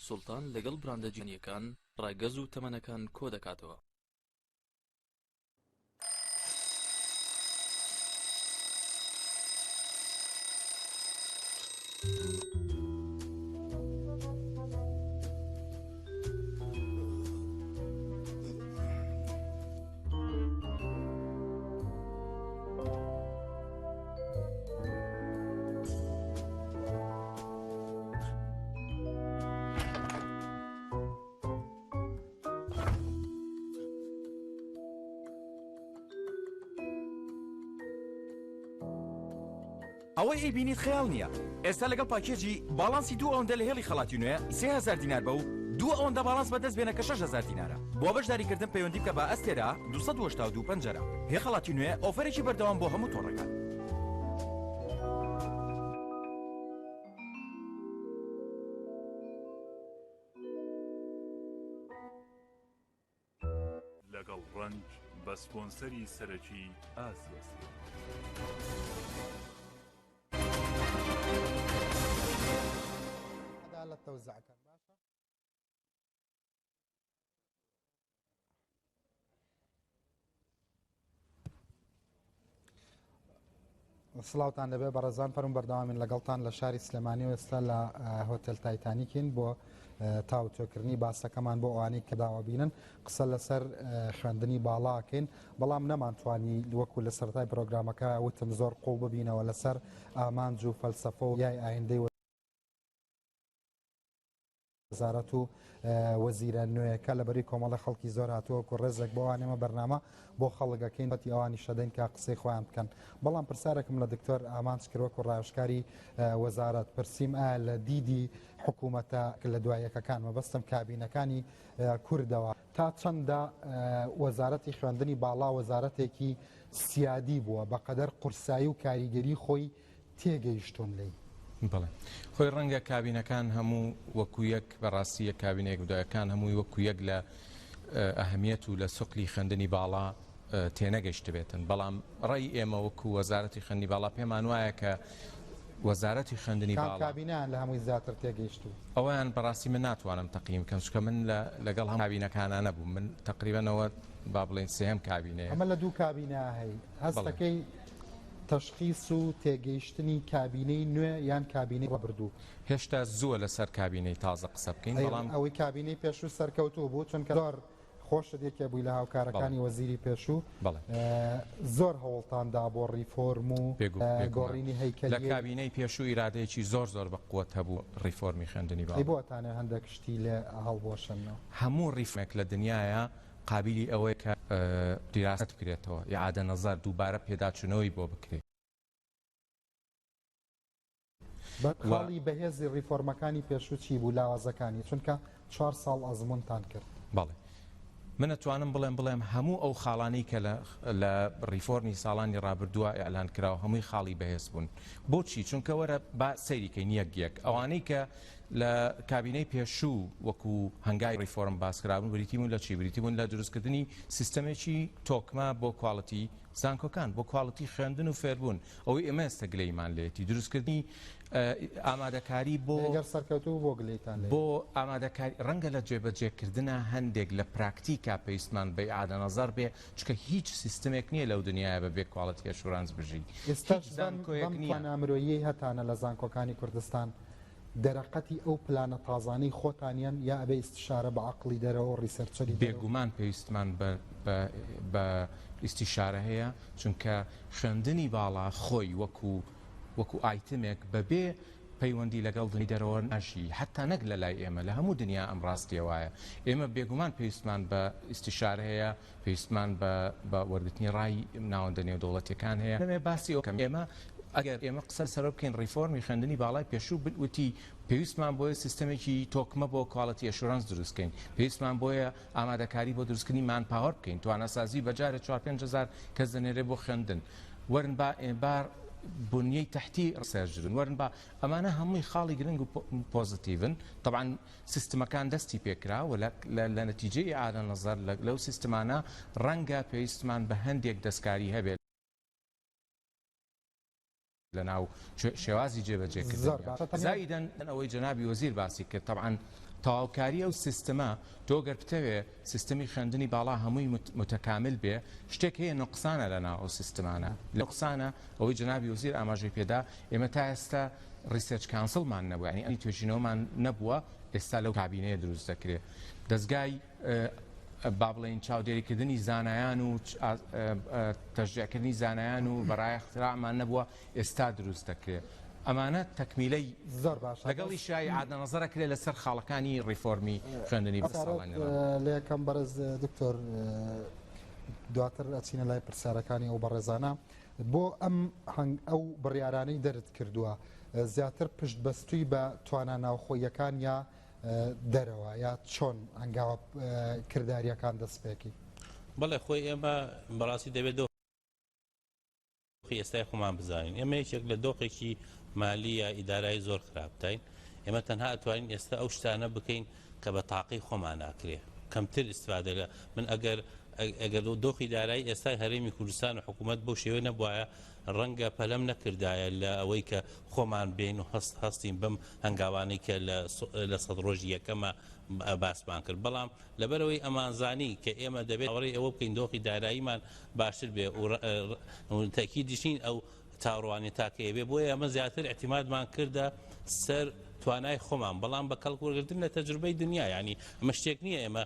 سوڵتان لەگەڵ براندە جیهانیەکان ڕایگەز و تەمەنەکان کۆ دەکاتەوە. ئەوەی ئەیبینیت خەیاڵ نییە. ئێستا لەگەڵ پاکێجی باڵانسی 2 ئەوەندە لە هێڵی خەڵاتی نوێ 3000 دینار بە و 2 ئەوەندە باڵانس بەدەست بێنە کە 6000 دینارە. بۆ بەشداریکردن پەیوەندی بکە بە ئەستێرا 282 پەنجەرە. هێڵ خەڵاتی نوێ ئۆفەرێکی بەردەوام بۆ هەموو تۆڕەکان. لەگەڵ ڕەنج بە سپۆنسەری سەرەکی ئاسیا. عدالة توزع كان باشا. سڵاوتان لەبێ بەڕێزان فەرم بەردەوامین لەگەڵتان لە شاری سلێمانی و ئێستا لە هۆتێل تایتانیکین بۆ تاوتۆکردنی باسەکەمان بۆ ئەوانەی کە داوابینن قسە لەسەر خوێندنی باڵاکەین بەڵام نەمانتوانی وەکو لە سەرەتای پرۆگرامەکە وتم زۆر قوڵ ببینەوە لەسەر ئامانج و فەلسەفە و یای ئایندەی وەزارەت و وەزیرە نوێیەکە لەبەری کۆمەڵە خەڵکی زۆر هاتووەکو ڕێزێک بۆ وانێمە بەرنامە بۆ خەڵگەکەین بەتی ئەوانی شەدەین کا قسەی خۆیان بکەن بەڵام پرسیارێکم لە دکتۆر ئامانج کردوەکو ڕایشکاری وەزارەت پرسییم ئایا لە دیدی حکوومەتە لە دوایەکەکان مەبەستم کابینەکانی کوردەوە تا چەندە وەزارەتی خوێندنی باڵا وەزارەتێکی سیادی بووە بەقەدەر قورسایی و کاریگەری خۆی تێگەیشتون لی. بڵێ خۆی ڕەنگە کابینەکان هەموو وەکو یەک بەڕاستیە کابینەیەک بدایەکان هەمووی وەکو یەک لە ئەهەمیەت و لە سوقلی خوێندنی باڵا تێنەگەیشت بێتن بەڵام ڕێی ئێمە وەکو وەزارەتی خوێندنی باڵا پێمان وایە کە وەزارەتی خوێندنی باڵا کابینیان لە هەمووی زیاتر تێگەیشت و ئەویان بەڕاستی من ناتوانم تەقیم کەم چکە من لەگەڵ هەم کابینەکانە نەبووم من تقریبەنەوە با بڵێن سێهم کابینەیە ئەمە لە دوو کابینە هەی هەستەکەی تشخیص و تێگەیشتنی کابینەی نوێ یان کابینەی ڕەبردوو هێشتا زووە لەسەر کابینەی تازە قسە بکەین بەڵام ئەوەی کابینەی پێشوو سەرکەوتوو بوو چونکە زۆر خۆشتێکە بووی لە هاوکارەکانی وەزیری پێشوو زۆر هەوڵتاندا بۆ ڕیفۆرم و گۆڕینی هەیکەلی لە کابینەی پێشوو ئیرادەیەکی زۆر بە قووەت هەبوو ڕیفۆرمی خوێندنی باڵا بۆتانە هەندێک شتی لێ هەڵبۆشنەوە هەموو ڕیفمێک لە دنیاە قابلی ئەوەیە کە دیراست بکرێتەوە ئیعادە نەزەر دووبارە پێداچوونەوەی بۆ بکرێت خاڵی بەهێزی ڕیفۆرمەکانی پێشوو چی بوو لاوازەکانی چونکە 4 ساڵ ئەزمونتان کرد بەڵێ من ئەتوانم بڵێم هەموو ئەو خاڵانەی کە لە ڕیفۆرمی ساڵانی ڕابردووە ئیعلان کراوە هەمووی خاڵی بەهێز بوون بۆچی چونکە وەرە با سەیریکەین یەک ئەوانەی کە لە کابینەی پێشوو وەکو هەنگای ڕیفۆرم باسکرابوون بریتیمون لە چی بریتیمون لە دروستکردنی سیستەمێکی تۆکمە بۆ کواڵەتی زانکۆکان بۆ کواڵەتی خوێندن و فێربوون ئەوەی ئێمە ئێستا گلەیمان لێتی دروستکردنی ئامادەکاری بۆ سەرکەوتوو بۆ گلەیتان بۆ ئامادەکاری ڕەنگە لە جێبەجێکردنە هەندێک لە پراکتیکا پێویستمان بە ئیعادە نەزەر بێ چکە هیچ سیستمێک نییە لەو دنیاە بەبێ کواڵەتی ئەشورانس بژی ئێستانامرۆیی هەتانە لە زانکۆکانی کوردستان دەرەقەتی ئەو پلانە تازانەی خۆتانیان یا ئەبێ ئیستیشارە بە عەقڵی دەرەوە ڕیسەرچەری بێگومان پێویستمان بە ئیستیشارە هەیە چونکە خوێندنی باڵا خۆی وەکو ئایتمێک بەبێ پەیوەندی لەگەڵ دنی دەرەوە ناشی حتا نەک لە لای ئێمە لە هەموو دنیا ئەم ڕاستیە وایە ئێمە بێگومان پێویستمان بە ئیستیشارە هەیە پێویستمان بە وەرگرتنی ڕای ناوەندە نێودەوڵەتیەکان هەیە لەمێ باسی ئەوکەم ئێمە ئەگەر ئێمە قسە سەرۆ بکەین ڕیفۆرمی خوێندنی باڵای پێشوو وتی پێویستمان بۆیە سیستەمێکی تۆکمە بۆ کواڵەتی ئەشورانس دروستکەین پێویستمان بۆیە ئامادەکاری بۆ دروستکردنی مانپاوەر بکەین توانەسازی بەجارێ 4-5 کەس دەنێرێ بۆ خوێندن وەرن با ئێبار بنیەی تحتی ڕسەرژن وەرن با ئەمانە هەمووی خاڵی گرنگ و پۆزتیڤن طبعا سیستمەکان دەستی پێکرا و لە نەتیجەی ئیعادە نەزەر لەو سیستمانە ڕەنگە پێویستمان بە هەندێک دەستکاری هەبێت لەناو شێوازی جێبەجێکردن زائیدەن ئەوەی جەنابی وەزیر باسی کرد طبعا تەواوکاری ئەو سیستەمە تۆگەر بتەوێ سیستەمی خوێندنی باڵا هەمووی متەکامل بێ شتێک هەیە نقصانە لەناو ئەو سیستمانە نقصانە ئەوەی جنابی وەزیر ئاماژەی پێدا ئێمە تا ئێستا ریسێرچ کانسڵمان نەبووە ینی ئەنی توێژینەوەمان نەبووە ئێستا لەو کابینەیە دروست دەکرێت دەستگای با بڵێن چاودێریکردنی زانایان و تەشجیعکردنی زانایان و بەڕای اختراعمان نەبووە ئێستا دروست دەکرێت ئەمانە تەکمیلەی زۆر باش لەگەڵی شای عادەنەزەرەکرێت لەسەر خاڵەکانی ڕیفۆرمی خوێندنی بەساڵانی لە یەکەم بەرز دکتۆر دواتر ئەچینە لای پرسیارەکانی ئەو بەڕێزانە بۆ ئەو بڕیارانەی دەرت کردووە زیاتر پشت بەستووی بە توانە ناوخۆیەکان یا دەرەوە یا چۆن هەنگاوە کرداریەکان دەستپێکی بەڵێ خۆی ئێمە بەڕاستی دەبێت دۆخی ئێستای خۆمان بزانین ئێمە یەکێک لە دۆخێکی مالی یا ئیدارایی زۆر خراپتین ئێمە تەنها ئەتوانین ئێستا ئەو شتانە بکەین کە بە تاقی خۆمان ناکرێ کەمتر ئیسفادە لە من ئەگەر دۆخی دارایی ئێستای هەرێمی کوردستان و حکوومەت بۆ شێوە نەبووایە ڕەنگە پەلەم نەکردایە لە ئەوەی کە خۆمان بین و هەستین بم هەنگاوانەی کە لە سەد ڕۆژی یەکەمە باسمان کرد بەڵام لەبەرەوەی ئەمانزانی کە ئێمە دەبێت ئەوڕێ ئەوە بکەین دۆخی داراییمان باشتر بێ و تاکیدیشین ئەو تاڕوانی تاکەیە بێ بۆیە ئەمە زیاتر احتیمادمان کردە سەر توانای خۆمان بەڵام بە کەڵکوەرگرتن لە تەجروبەی دنیا ینی ئەمە شتێک نییە ئێمە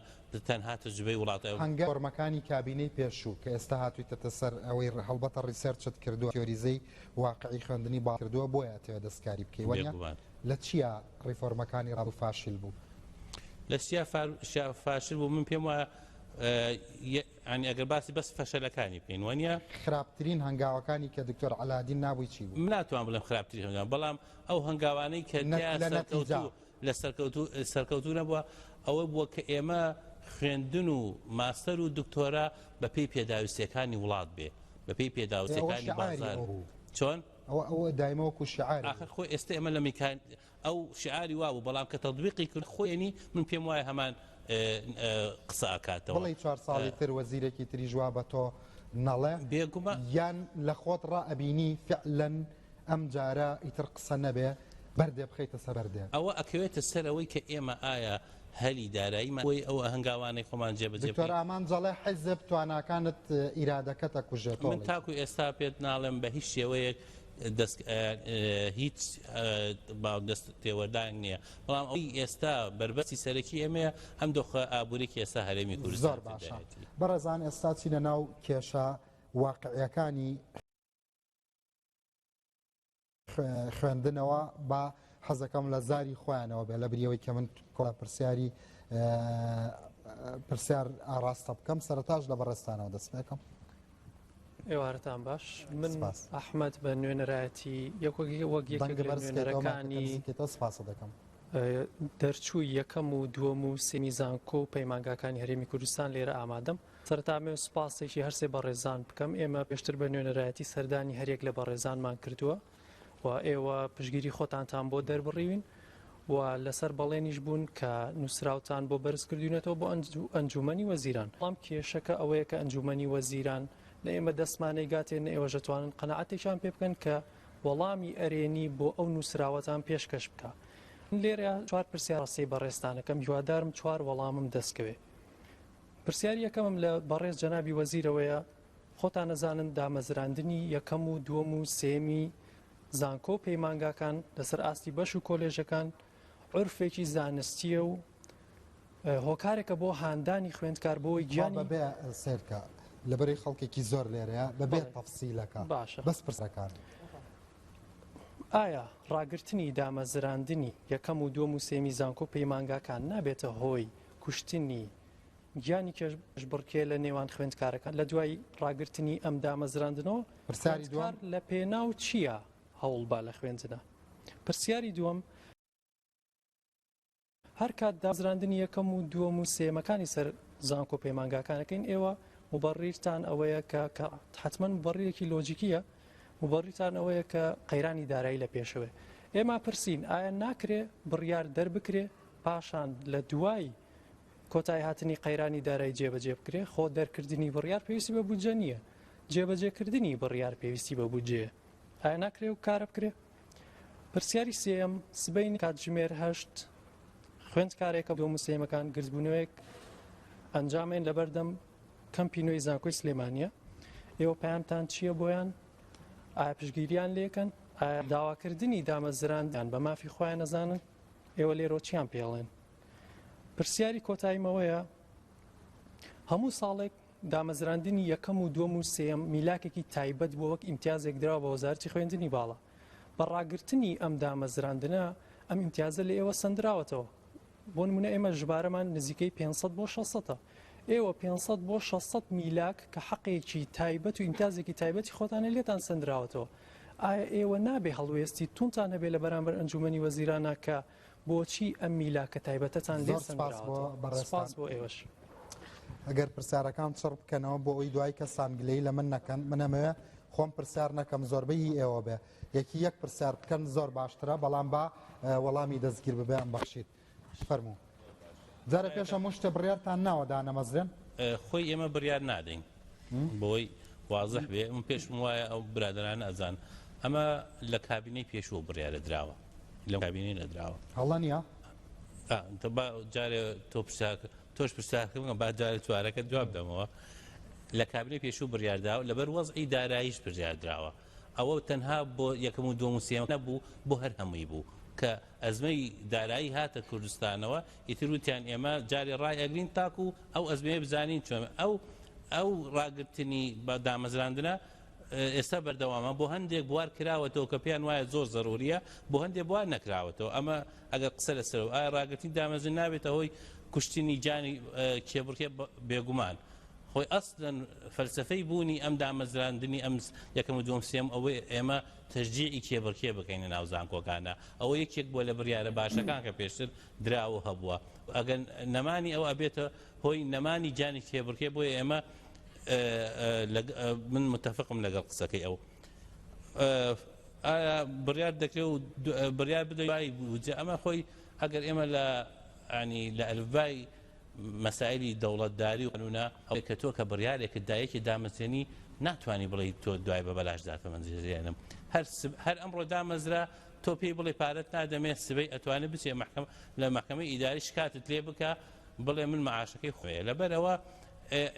تەنها تەجروبەی وڵاتە هەنگا فۆرمەکانی کابینەی پێشوو کە ئێستا هاتوویتە سەر ئەوەی هەڵبەتە ڕیسەرچت کردووە تیۆریزەی واقعی خوێندنی با کردووە بۆیە تێوە دەستکاری بکەی وەنیا لە چییە ڕیفۆرمەکانی ڕابوو فاشل بوو لە فاشل بوو من پێم وایە ینی ئەگەر باسی بەس فەشەلەکانی بکەین وەنیا خراپترین هەنگاوەکانی کە دکتۆر عەلادین نابووی چی بوو ناتوان بڵێم خراپترین هەنگاو بەڵام ئەو هەنگاوانەی کە لە سەرکەوتو نەبووە ئەوە بووە کە ئێمە خوێندن و ماستەر و دکتۆرا بە پێی پێداویستەکانی وڵات بێ بە پێی پێداویستەکانی بازار چۆن ئەوە دایمەوەکو شعار آخر خۆی ئێستا ئێمە لە میکان ئەو شعاری وا بوو بەڵام کە تەطبیقی کرد خۆیانی من پێم وایە هەمان قسە ئاکاتەوە بڵێ 4 ساڵی تر وەزیرێکی تری جوا بە تۆ نەڵێ بێگومە یان لە خۆت ڕائەبینی فعلەن ئەم جارە ئیتر قسە نەبێ بەردێ بخەیتە سەر بەردێ ئەوە ئەکەوێتە سەرەوەی کە ئێمە ئایا هەلی داراییمان بۆی ئەوە هەنگاوانەی خۆمان جێبەجێ دکتۆر ئامان جەڵێ حیزب تواناکانت ئیرادەکەتە کوژێتەوە من تاکو ئێستا پێت ناڵێم بە هیچ شێوەیەک هیچ دەست تێوەدان نییە بەڵام ئەوی ئێستا بربەستی سەرەکی ئێمەیە هەم دۆخە ئابوورێکی ئێستا هەرێمی کوردستان زۆر باشە بەڕێزان ئێستا چینە ناو کێشە واقعیەکانی خوێندنەوە بە حەزەکەم لە زاری خۆیانەوە بێ لە بریەوەی کە من کۆڵە پرسیار ئاراستە بکەم سەرەتاش لە بەڕێستانەوە دەست پێکەم ئێوارتان باش من ئەحمەد بە نوێنەرایەتی وەک نوێنەرەکانی سپاس دەکەم دەرچووی یەکەم و دووەم و سێمی زانکۆ و پەیمانگاکانی هەرێمی کوردستان لێرە ئامادەم سەرتامێ سپاسێکی هەرسێ بەڕێزان بکەم ئێمە پێشتر بە نوێنەرایەتی سەردانی هەرێک لە بەڕێزانمان کردووە و ئێوە پشگیری خۆتانتان بۆ دەربڕیوین و لەسەر بەڵێنیش بوون کە نووسراوتان بۆ بەرزکردوونەتەوە بۆ ئەنجومەنی وەزیران بەڵام کێشەکە ئەوەیە کە ئەنجومەنی وەزیران لە ئێمە دەستمانەی گاتێن ئێوە ژەتوانن قەنەعەتێکیان پێ بکەن کە وەڵامی ئەرێنی بۆ ئەو نووسراوەتان پێشکەش بکە لێرە 4 پرسیارڕاستی بەڕێستانەکەم هیوادارم 4 وەڵامم دەستکەوێ پرسیاری یەکەمم لە بەڕێز جەنابی وەزیرەوەیە خۆتان نەزانن دامەزراندنی یەکەم و دووەم و سێمی زانکۆ پەیمانگاکان لەسەر ئاستی بەش و کۆلێژەکان عورفێکی زانستیە و هۆکارێکە بۆ هاندانی خوێندکار بۆی گیانی بێ سێرکە لەبەری خەڵکێکی زۆر لێرەیە بەبێت تەفسیلەکە باشە بەس پرسەکان ئایا ڕاگررتنی دامەزراندنی یەکەم و دووەم و سێمی زانکۆ پەیمانگاکان نابێتە هۆی کوشتنی گیانی کەش بڕکێ لە نێوان خوێندکارەکان لە دوای ڕاگررتنی ئەم دامەزراندنەوە پرسیاری دووەم لە پێناو چییە هەوڵبا لە خوێندنە پرسیاری دووەم هەر کات دامەزراندنی یەکەم و دووەم و سێمەکانی سەر زانکۆ پەیمانگاکانەکەین ئێوە مبەڕیرتان ئەوەیە کە حتمما مبەڕیەکی لۆجیکیە مبەڕیتان ئەوەیە کە قەیرانی دارایی لە پێشەوە ئێمە پرسین ئایا ناکرێ بڕیار دەربکرێ پاشان لە دوای کۆتای هاتنی قەیرانی دارایی جێبەجێ بکرێ خۆ دەرکردنی بڕیار پێویستی بە بودجە نییە جێبەجێکردنی بڕیار پێویستی بە بودجێ ئایا ناکرێ و کارە بکرێ پرسیاری سێم سبەی کاتژمێر 8 خوێندکارێکە بۆ موسێمەکان گرتبوونەوەیەک ئەنجامێن لەبەردەم کەمپی نوێی زانکۆی سلێمانیە ئێوە پەیامتان چییە بۆیان ئایا پشگیریان لێکەن ئایا داواکردنی دامەزراندیان بە مافی خۆیان نەزانن ئێوە لێرۆچیان پێڵێن پرسیاری کۆتاییمەوەیە هەموو ساڵێک دامەزراندنی یەکەم و دووەم و سێم میلاکێکی تایبەت بۆ وەک ئیمتیازێک درا بە وەزارەتی خوێندنی باڵا بەڕاگررتنی ئەم دامەزراندنە ئەم ئیمتیازە لە ئێوە سندراوەتەوە بۆ نمونە ئێمە ژبارەمان نزیکەی 500 بۆ 600 ئێوە 500 بۆ 600 میلاک کە حەقێکی تایبەت و ئیمتیازێکی تایبەتی خۆتانە لێتان سندراوەتەوە ئایا ئێوە نابێ هەڵوێستی تونتان هەبێ لە بەرامبەر ئەنجومەنی وەزیرانە کە بۆچی ئەم میلاکە تایبەتەتان لێ سپاس بۆ ئێوەش ئەگەر پرسیارەکان چڕ بکەنەوە بۆ ئەوی دوای کە سانگلەی لە من نەکەن منەمەوێ خۆم پرسیار نەکەم زۆربەی ئێوە بێ یەکی یەک پرسیار بکەن زۆر باشترە بەڵام با وەڵامی دەستگیر ببێ ئەم بەخشیت فەرموو جارە پێش هەموو شتە بڕیارتان ناوە دانەمەزرێن خۆی ئێمە بڕیار نادەین بۆی وازح بێ من پێشم وایە ئەو برادرانە ئەزان ئەمە لە کابینەی پێشوە بڕیارە دراوە لە کابینەی نەدراوە هەڵە نییە جارێ تۆش پرسیارکردم با جارێ چوارەکە جواب دەمەوە لە کابینەی پێشوو بڕیارداوە لەبەر وەزعی داراییش بڕیاردراوە ئەوە تەنها بۆ یەکەم و دووەم و سێم نەبوو بۆ هەر هەمووی بوو کە ئەزمەی دارایی هاتە کوردستانەوە ئیتر وتیان ئێمە جارێ ڕای ئەگرین تاکو ئەو ئەزمەیە بزانین چۆن ئەو ڕاگررتنی بە دامەزراندنە ئێستا بەردەوامە بۆ هەندێک بوار کراوەتەوە کە پێیان وایە زۆر زەروریە بۆ هەندێک بوار نەکراوەتەوە ئەمە ئەگەر قسە لەسەر ئایا ڕاگررتنی دامەزن نابێتە هۆی کوشتنی جانی کێبڕکێ بێگومان خۆی ئەسڵەن فەلسفەی بوونی ئەم دامەزراندنی ئەم یەکەم و دووەم سێم ئەوەی ئێمە تەشجیعی کێبڕکێ بکەین لە ناو زانکۆکانە ئەوە یەکێک بۆ لە بڕیارە باشەکان کە پێشتر دراوە هەبووە ئەگەر نەمانی ئەو ئەبێتە هۆی نەمانی جانی کێبڕکێ بۆیە ئێمە من متفقم لەگەڵ قسەکەی ئەو بڕیار دەکرێت و بڕیار بدەی بوجە ئەمە خۆی ئەگەر ئێمە لە ینی لە ئەلڤای مەسائلی دەوڵەتداری و قانونا ئەو کە تۆ کە بڕیارێکت دایەکی دامەزێنی ناتوانانی بڵێ تۆ دوای بە بەلاشدات بەمەنزێنم هەر ئەمڕۆ دامەزرا تۆ پێی بڵێ پارەت نادەمێت سبەی ئەتوانێت بچێ لە محکەمەی ئیداری شکاتت لێ بکە بڵێ من مەعاشەکەی خۆیە لەبەرەوە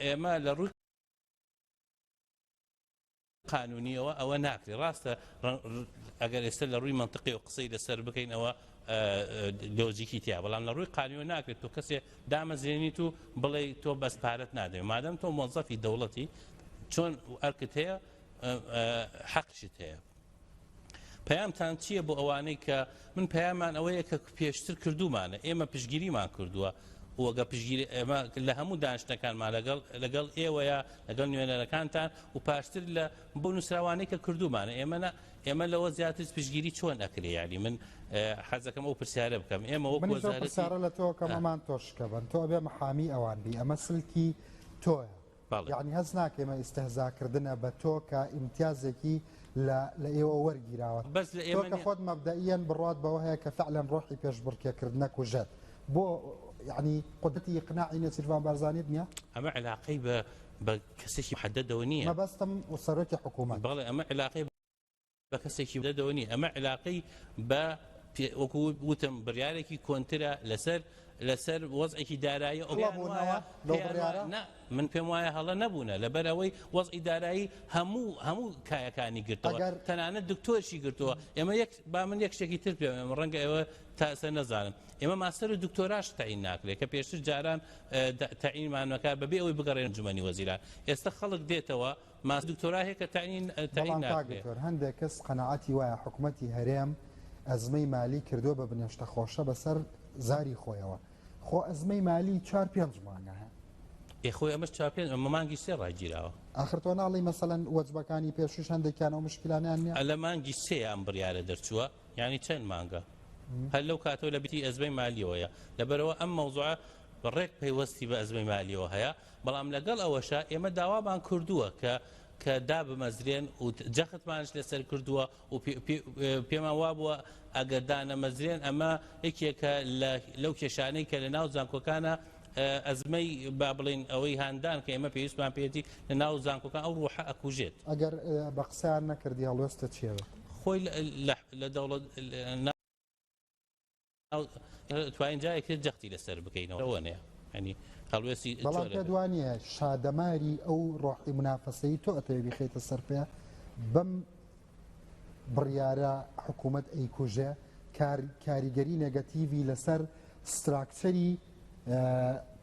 ئێمە لە ڕووی قانونیەوە ئەوە ناکرێ ڕاستە ئەگەر ئێستا لە ڕووی منطقی و قسەی لەسەر بکەین ئەوە لۆجیکی تیا بەڵام لە ڕووی قانونیەوە ناکرێت تۆ کەسێ دامەزێنیت و بڵێ تۆ بەس پارەت نادەوێت مادەم تۆ مۆزەفی دەوڵەتی چۆن ئەرکت هەیە حەقشت هەیە پەیامتان چییە بۆ ئەوانەی کە من پەیامان ئەوەیە کە پێشتر کردومانە ئێمە پشگیریمان کردووە وەگە پشگیری ئێمە لە هەموو دانیشتەکانمان لەگەڵ ئێوەیە لەگەڵ نوێنەرەکانتان و پاشتر لە بۆ نووسراوانەی کە کردومانە ئێمە لەوە زیاتر پشگیری چۆن ئەکرێ یاری من حەزەکەم ئەو پرسیارە بکەم ئێمە وەک وەزارەتی لە تۆ کە مەمان تۆشکە بن تۆ بێ محامی ئەوان بی ئەمە سلکی تۆیە یعنی هەز ناکەمە ئیستهزاکردنە بە تۆ کە ئیمتیازێکی لە ئێوە وەرگیراوە بەس لە ئێمە کە خۆت مەبدەئیەن بڕات بەوە هەیە کە فعلا ڕۆحی پێشبڕکێکردنە کوژێت بۆ يعني قدرتي إقناعي نسيرفان بارزاني دنيا أما علاقي بكسيكي محددة ونية ما بستم وصرتي حكومة بغلي أما علاقي بكسيكي محددة ونية أما علاقي وتم بريالكي كونترا لسر وضعي دارایی او من پێم وایە هەڵە نەبوونە لەبەرەوەی وەزعی دارایی هەموو کایەکانی گرتەوە تەنانەت دکتۆرشی گرتووە ئێمە با من یەک شتێکی تر پێ ڕەنگە ئێوە تاسە نەزانم ئێمە ماستەر و دکتۆراش تەعین ناکرێت کە پێشتر جاران تەعینمانەکە بەبێ ئەوەی بگەڕێن ئەنجومەنی وەزیران ئێستا خەڵک دێتەوە ماست دکتۆرا هەیە کە تەعین ناکرێت هەندێک کەس قەنەعەتی وایە حکوومەتی هەرێم ئەزمەی مالی کردووە بە بنێشتە خۆشە بەسەر زاری خۆیەوە خۆ ئەزمەی مالی 4-5 مانگە هەیە خۆی ئەمەش 4-5 مانگی سێ ڕایگیراوە ئاخر تۆ ناڵی مەسەڵەن وەجبەکانی پێشوش هەندێکیانەوە مشکلانیان نیە لە مانگی سێ ئەم بڕیارە دەرچووە یعنی چەند مانگە هەر لەو کاتەوە لە بیتی ئەزمەی مالیەوەیە لەبەرەوە ئەم مەوزوعە بەڕێک پەیوەستی بە ئەزمەی مالیەوە هەیە بەڵام لەگەڵ ئەوەشە ئێمە داوابان کردووە کە دابمەزرێن و جەختمانش لەسەر کردووە و پێمان وابووە ئەگەر دانەمەزرێن ئەمە یەکێکە لەو کێشانەی کە لە ناو زانکۆکانە ئەزمەی با بڵین ئەوەی هاندان کە ئێمە پێویستمان پێێتی لە ناو زانکۆکان ئەو ڕوحە ئەکوژێت ئەگەر بە قسەیان نەکردی هەڵوێستە چێوە خۆی لە دەوڵەت توانین جایەکی جەختی لەسەر بکەینەوە ئەوە نیە ینی هەڵوێستی بەڵام پێ دوانیە شادەماری ئەو ڕۆحی منافەسەی تۆ ئەتەوێ بخێتە سەر پێ بەم بڕیارە حکوومەت ئەیکوژێ کاریگەری نێگەتیڤی لەسەر ستراکچەری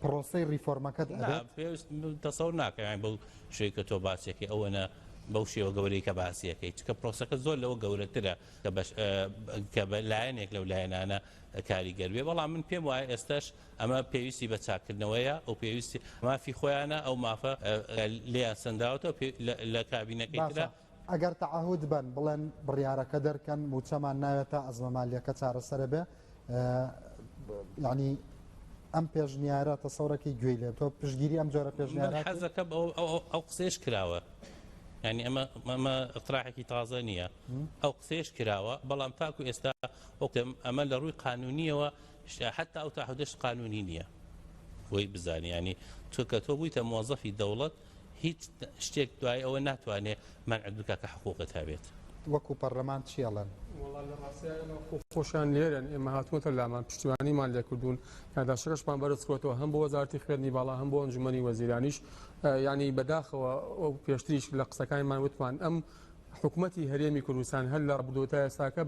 پرۆسەی ریفۆرمەکەت تەسەور ناکەین بەو شوێی کە تۆ باسێکی ئەوەنە بەو شێوە گەورەی کە باسیەکەی چکە پرۆسەکە زۆر لەوە گەورەترە کە لایەنێک لەو لایەنانە کاریگەروێ بەڵام من پێم وایە ئێستاش ئەمە پێویستی بە چاکردنەوەیە ئەو پێویستی مافی خۆیانە ئەو مافە لێیان سەنداوەتەوە لە کابینەکەیترا ئەگەر تەعهود بن بڵێن بڕیارەکە دەرکەن موچەمان ناوێتە ئەزمە مالیەکە چارەسەرە بێ یعنی ئەم پێشنیارە تەسەورەکەی گوێی لێ تۆ پشگیری ئەم جۆرە پێشنیارە حەزەکە ئەو قسەش کراوە ینی ئەمە اقتراحێکی تازە نییە ئەو قسەش کراوە بەڵام تاکو ئێستا ئەمە لە ڕووی قانونیەوە حتا ئەو تاحودەش قانونی نییە بۆی بزانانی ینی تۆکە تۆ بوویتە مۆزەفی دەوڵەت هیچ شتێک دوای ئەوە ناتوانێت منعت بکە کە حقوقت هەبێت وەکو پەرلەمان چیەڵەن خۆشیان لێرن ئێمە هاتووەتە لامان پشتیوانیمان لێکردوون کاداشەکەشمان بەرزکەوتەوە هەم بۆ وەزارەتی خوێندنی باڵا هەم بۆ ئەنجومەنی وەزیرانیش ینی بەداخەوە ئەو پێشتریش لە قسەکانمان وتمان ئەم حکوومەتی هەرێمی کوردستان هەر لە ڕبدۆتە ئێستاکە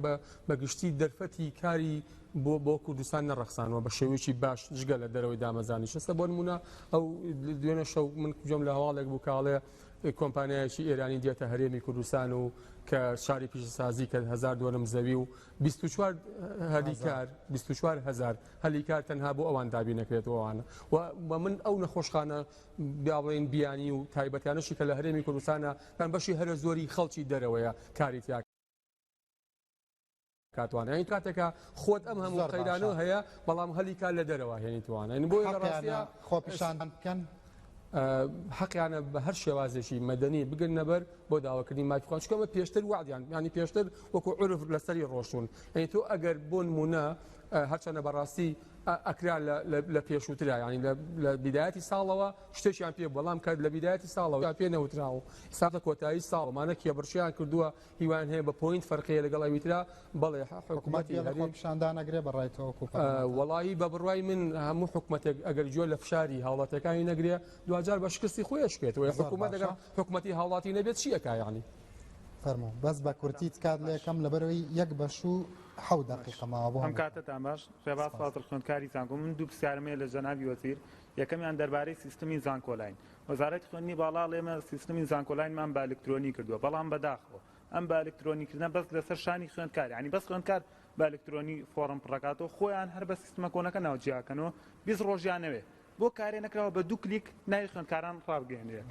بە گشتی دەرفەتی کاری بۆ کوردستان نەڕەخسانەوە بە شێوەیەکی باش جگە لە دەرەوەی دامەزانی شەستە بۆ نمونە ئەو دوێنە شەو من جۆم لە هەواڵێک بوو کاڵێ کۆمپانیایکی ئێرانی دێتە هەرێمی کوردستان و کە شاری پیشەسازی کە 1000 دۆرم زەوی و 24 هەلیکار 24,000 هەلیکار تەنها بۆ ئەوان دابی نەکرێتەوەوانە و من ئەو نەخۆشخانە بڵێن بیانی و تایبەتیانەشی کە لە هەرێمی کوردستانە کان بەشی هەرە زۆری خەڵکی دەرەوەیە کاری تیا کاتوانە این کاتێکە خۆت ئەم هەموو قەیرانەوە هەیە بەڵام هەلیکار لە دەرەوە هێنی توانە بۆی لە ڕاستیە خۆپیشان بکەن حەقیانە بە هەر شێوازێکی مەدەنی بگرن نەبەر بۆ داواکردنی مافیخوان چکەمە پێشتر وعدیان ینی پێشتر وەکو عرف لەسەری ڕۆشتون ینی تۆ ئەگەر بۆ نمونە هەرچەنە بەڕاستی ئەکرا لە پێشووترا ینی لە بیدایەتی ساڵەوە شتێکیان پێ بەڵام کات لە بیدایەتی ساڵەوە پێ نەوتراوە ساتە کۆتایی ساڵمانە کێبڕشیان کردووە هیوان هەیە بە پوینت فەرقەیە لەگەڵ ئەویترا بەڵێ حکوومەتی پیشاندانەگرێ بەڕایەوە وەڵی بە بڕوای من هەموو حکوومەتێک ئەگەر جوێ لە فشاری هاوڵاتەکانی نەگرێ دوجار بە شکستی خۆیشکێتەوە حکوومەت ئەگەر حکوومەتی هاوڵاتی نەبێت چیەکە یعنی فەرمو بەس بە کورتیت کات لە یەکەم لەبەرەوەی 1:7 دقیقە ماوە ئەم کاتتان باش ڕێباز فاتر خوێندکاری زانکۆ من دوو پرسیارمەیە لە جەنابی وەزیر یەکەمیان دەربارەی سیستمی زانکۆلاین وەزارەتی خوێندنی باڵا لێمە سیستمی زانکۆلاینمان بە ئەلکترۆنی کردووە بەڵام بەداخەوە ئەم بە ئەلکترۆنیکردن بەس لەسەر شانی خوێندکار ینی بەس خوێندکار بە ئەلکترۆنی فۆرم پڕکاتەوە خۆیان هەر بە سیستمە کۆنەکە ناوجیاکەنەوە 20 ڕۆژیانەوێ بۆ کارێ نەکراوە بە 2 کلیک ناوی خوێندکاران ڕابگەێنرێت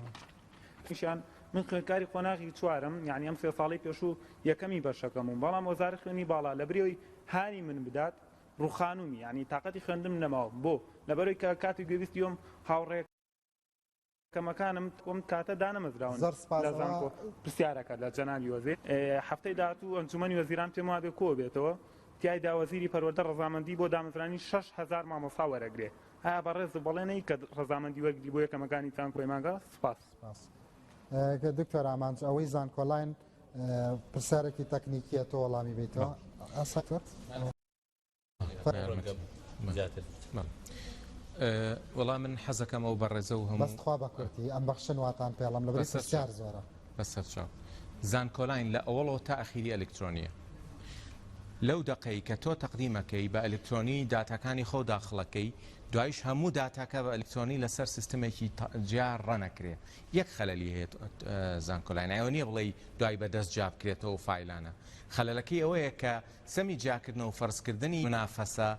من خوێندکاری خۆناغی چوارم یعنی ئەم 3 ساڵی پێشوو یەکەمی بەشەکەمون بەڵام وەزارەتی خوێندنی باڵا لە برێەوەی هانی من بدات ڕوخانومی ینی تااقەتی خوێندم نەماوە بۆ لەبەرەوەی کە کاتی گوێویستیۆم هاوڕێکەکەمەکانم کۆم کاتە دانەمەزراون لە زانکۆ پرسیارەکە لە جەنابی وەزیر هەفتەی داهاتوو ئەنجومەنی وەزیران پێم وابێ کۆ بێتەوە تیایدا وەزیری پەروەردە ڕەزامەندی بۆ دامەزرانی 6,000 مامۆستا وەرەگرێ ئایا بەڕێز بەڵێنەی کە ڕەزامەندی وەرگری بۆ یەکەمەکانی زانکۆی ماگە سپاس دکتۆر ئامانج ئەوەی زانکۆلاین پرسیارێکی تەکنیکیە تۆ وەڵامی بیتەوە وەڵام من حەزەکەم ئەو بەڕێزە و هەموو بەستخوا بە کورتی ئەم بەخشن واتان پێڵم لەبەر پرسیار زۆرە بەسەر چاو زانکۆلاین لە ئەوڵەوە تا ئەخیری ئەلکترۆنیە لەو دقەی کە تۆ تەقدیمەکەی بە ئەلکترۆنی داتاکانی خۆ داخڵەکەی دوایش هەموو داتاکە بە ئەلکترۆنی لەسەر سیستمێکی جار ڕەنەکرێ یەک خەلەلی هەیە زانکۆلاین ئەوە نییە بڵێ دوای بەدەست جا بکرێتەوە فایلانە خەلەلەکەی ئەوەیە کە سەمی جاکردنەوە و فەرزکردنی منافەسە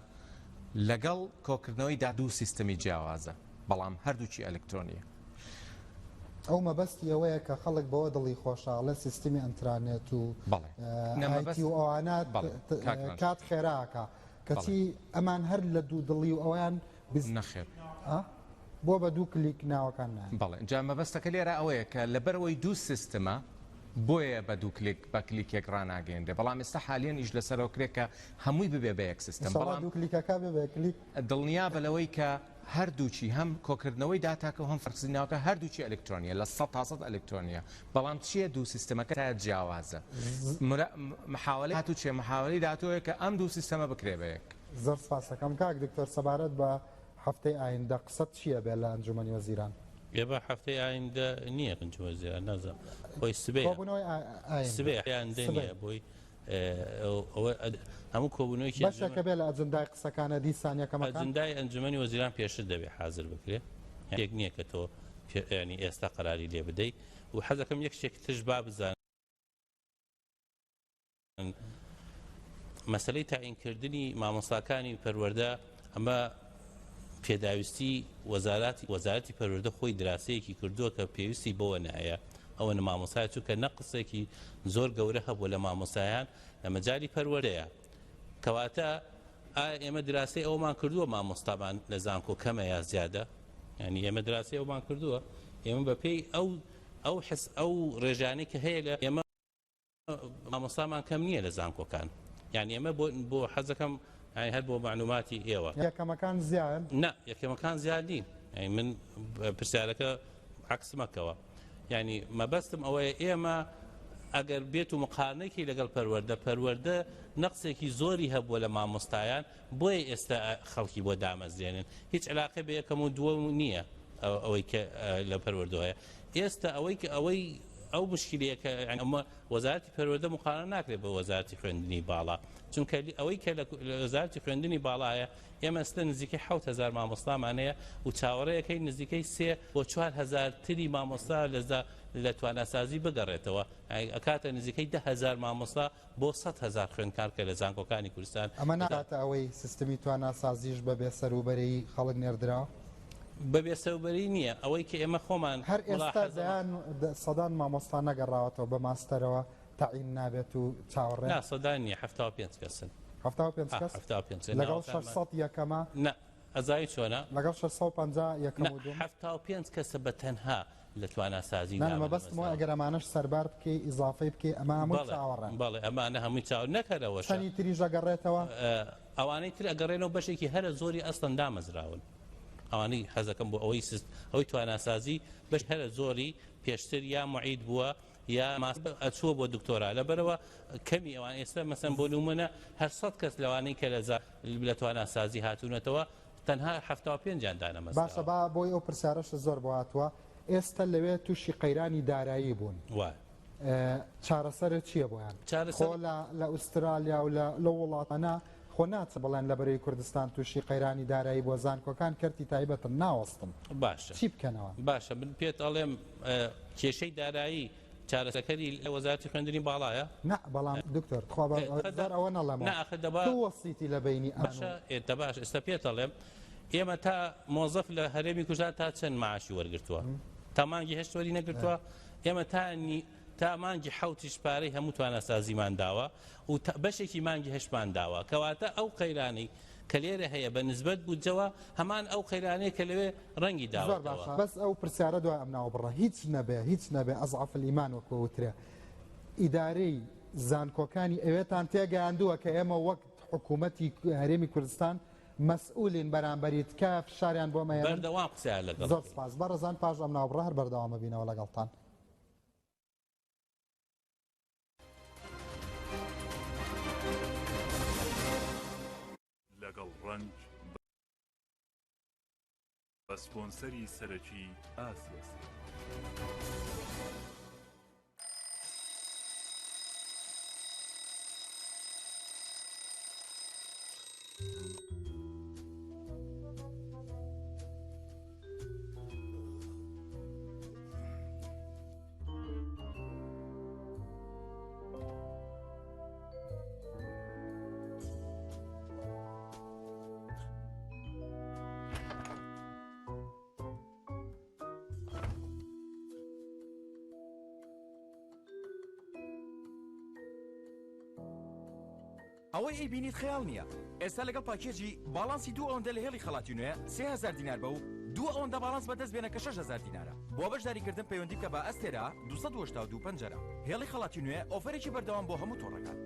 لەگەڵ کۆکردنەوەی دوو سیستمی جیاوازە بەڵام هەردووچی ئەلکترۆنیە ئەو مەبەستی ئەوەیە کە خەڵک بەوە دڵی خۆشحاڵە سیستمی ئەنترانێت و ئەوانات کات خێراکە کەچی ئەمان هەر لە دوو دڵی و ئەویان نەخێر بۆ بە 2 کلیک ناوەکان بەڵێ جا مەبەستەکە لێرە ئەوەیە کە لەبەرەوەی دوو سیستمە بۆیە بە 2 کلیک بە کلیکێک ڕناگەێنرێ بەڵام ئێستا حالیان ئیش لەسەرەوەکرێکە هەمووی ببێ بە یەک سیستم بەڵام کلیکەکە بێ کلیک دڵنیا بەلەوەی کە هەردووچی هەم کۆکردنەوەی داتاکە و هەم فەرقسیناوەکە هەردووچی ئەلکترۆنیە لە 100% ئەلکترۆنیە بەڵام چییە دوو سیستمەکە تا جیاوازە محاولەی هاتوو چێ محاولەی داتۆیە کە ئەم دوو سیستەمە بکرێ بە یەک زۆر سپاسەکەم کاک دکتۆر سەبارەت بە هەفتەی ئایندە قسەت چییە بێ لە ئەنجومەنی وەزیران؟ ێ بە هەفتەی ئایندە نییە ئەنجومەنی نازانم خۆی سبەی ئایندە نییە بۆی هەموو کۆبوونەوەیکی بەشەکە بێ لە ئەجندای قسەکانە دیسان یەکەمەکان ئەجندای ئەنجومەنی وەزیران پێشتر دەبێت حازر بکرێت یەک نییە کە تۆ ینی ئێستا قەراری لێ بدەیت و حەزەکەم یەک شتێک تش با بزانن مەسلەی تاعینکردنی مامۆستاکانی پەروەردە ئەمە پێداویستی وەزارەتی پەروەردە خۆی دراسەیەکی کردووە کە پێویستی بەوە نایە ئەوە مامۆستای چووکە نەقسێکی زۆر گەورە هەبوو لە مامۆستایان لە مەجای پەروەردەیە کەواتە ئێمە دراسی ئەومان کردووە مامۆستامان لە زانکۆ کەمە یا زیادە ینی ئێمە دراسی ئەومان کردووە ئێمە بەپێی ئەو ڕێژانەی کە هەیە لە ئێمە مامۆستامان کەم نییە لە زانکۆکان یعنی ئێمە بۆ حەزەکەم هەر بۆ معلوماتی ئێوە یەکەمەکان زیاد نه یەکەمەکان زیادین من پرسیارەکە عکسمەکەوە ینی مەبەستم ئەوەیە ئێمە ئەگەر بێت و مقارنێکی لەگەڵ پەروەردە نەقسێکی زۆری هەبووە لە مامۆستایان بۆیە ئێستا خەڵکی بۆ دامەزرێنن هیچ علاقی بە یەکەم و دووەم نییە ئەوەی کە لە پەروەردەوەیە ئێستا ئەو مشکلەیەکە ئەمە وەزارەتی پەروەردە مقارنە ناکرێت بە وەزارەتی خوێندنی باڵا چونکە ئەوەی کە لە وەزارەتی خوێندنی باڵایە ئێمە ئێستا نزیکەی 7,000 مامۆستامانەیە و چاوەڕێیەکەی نزیکەی 3 بۆ 4,000 تری مامۆستا لە تواناسازی بگەڕێتەوە ئەکاتە نزیکەی 10,000 مامۆستا بۆ 100,000 خوێندکار کە لە زانکۆکانی کوردستان ئەمە ناتە ئەوەی سیستمی تواناسازیش بەبێ سەروبەری خەڵک نێردراوە بەبێ سەوبەری نییە ئەوەی کە ئێمە خۆمان هەر ئێستا سەدان مامۆستا نەگەڕاوەتەوە بە ماستەرەوە تەعین نابێت و چاوەڕێ سەدان نییە 75 کەسن 75 لەگەڵ 600 یەکەمە نه ئەزای چۆنە لەگەڵ 650 یەکەم و دوم 75 کەسە بە تەنها لە تواناسازی مەبەستمەوە ئەگەر ئەمانەش سەربار بکەی ئیزافەی بکەی ئەمە هەموو چاوەڕێن بەڵێ ئەمانە هەمووی چاوە نەکەرەوە شەنی تریژ ئەگەڕێتەوە ئەوانەی تر ئەگەڕێنەوە بەشێکی هەرە زۆری ئەستەن دامەزراون ئەوانەی حەزەکەم بۆ ئەوەی تواناسازی بەش هەرە زۆری پێشتر یا معید بووە یا ئەچووە بۆ دکتۆرا لەبەرەوە کەمی ئەوان ئێستا مەسەن بۆ نمونە هەر 100 کەس لەوانەی کە لە تواناسازی هاتوونەتەوە تەنها 75 دانەمەست باشە با بۆی ئەو پرسیارەشە زۆر بۆ هاتووە ئێستا لەوێ تووشی قەیرانی دارایی بوون چارەسەرە چییە بۆیان خۆ لە ئوسترالیا و لە وڵاتانە خۆ ناچە بەڵێن لە بەرەوەی کوردستان تووشی قەیرانی دارایی بۆ زانکۆکان کەرتی تایبەتن ناوەستن باشە چی بکەنەوە باشە من پێت ئەڵێم کێشەی دارایی چارەسەکەری لە وەزارەتی خوێندنی باڵایە نه بەڵام دکتۆر ئەوە نەڵێمەوە وەسیتی لە بینی ئێتە باش ئێستا پێت ئەڵێم ئێمە تا مۆزەف لە هەرێمی کوردستان تا چەند معاشی وەرگرتووە تا مانگی هەشت وەری نەگرتووە ئێمە تا مانگی حوتیش پارەی هەموو توانەسازیمان داوە و بەشێکی مانگی هەشتمان داوە کەواتە ئەو قەیرانەی کە لێرە هەیە بە نسبەت بووجەوە هەمان ئەو قەیرانەیە کە لەوێ ڕەنگی داوەتەوە بەس ئەو پرسیارە دوای ئەم ناوە بڕە هیچ نەبێ ئەزعف الئیمان وەکوترێ ئیدارەی زانکۆکانی ئەوێتان تێگەیاندووە کە ئێمە وەک حکوومەتی هەرێمی کوردستان مەسئولین بەرامبەری تکە فشاریان بۆ مەیە بەردەوام قسەیان لەگەڵ زۆر سپاس بەڕێزان پاش ئەم ناوبڕە هەر بەردەوامە بینەوە لەگەڵتان لەگەڵ ڕەنج بە سپۆنسەری سەرەکی ئاسیاس ئەوەی ئەیبینیت خەیاڵ نییە ئێستا لەگەڵ پاکێجی باڵانسی 2 ئەوەندە لە هێڵی خەڵاتی نوێ 3,000 دینار بە و 2 ئەوەندە باڵانس بەدەست بێنە کە 6,000 دینارە بۆ بەشداریکردن پەیوەندی بکە بە ئەستێرا 282 پەنجەرە هێڵی خەڵاتی نوێ ئۆفەرێکی بەردەوام بۆ هەموو تۆڕەکان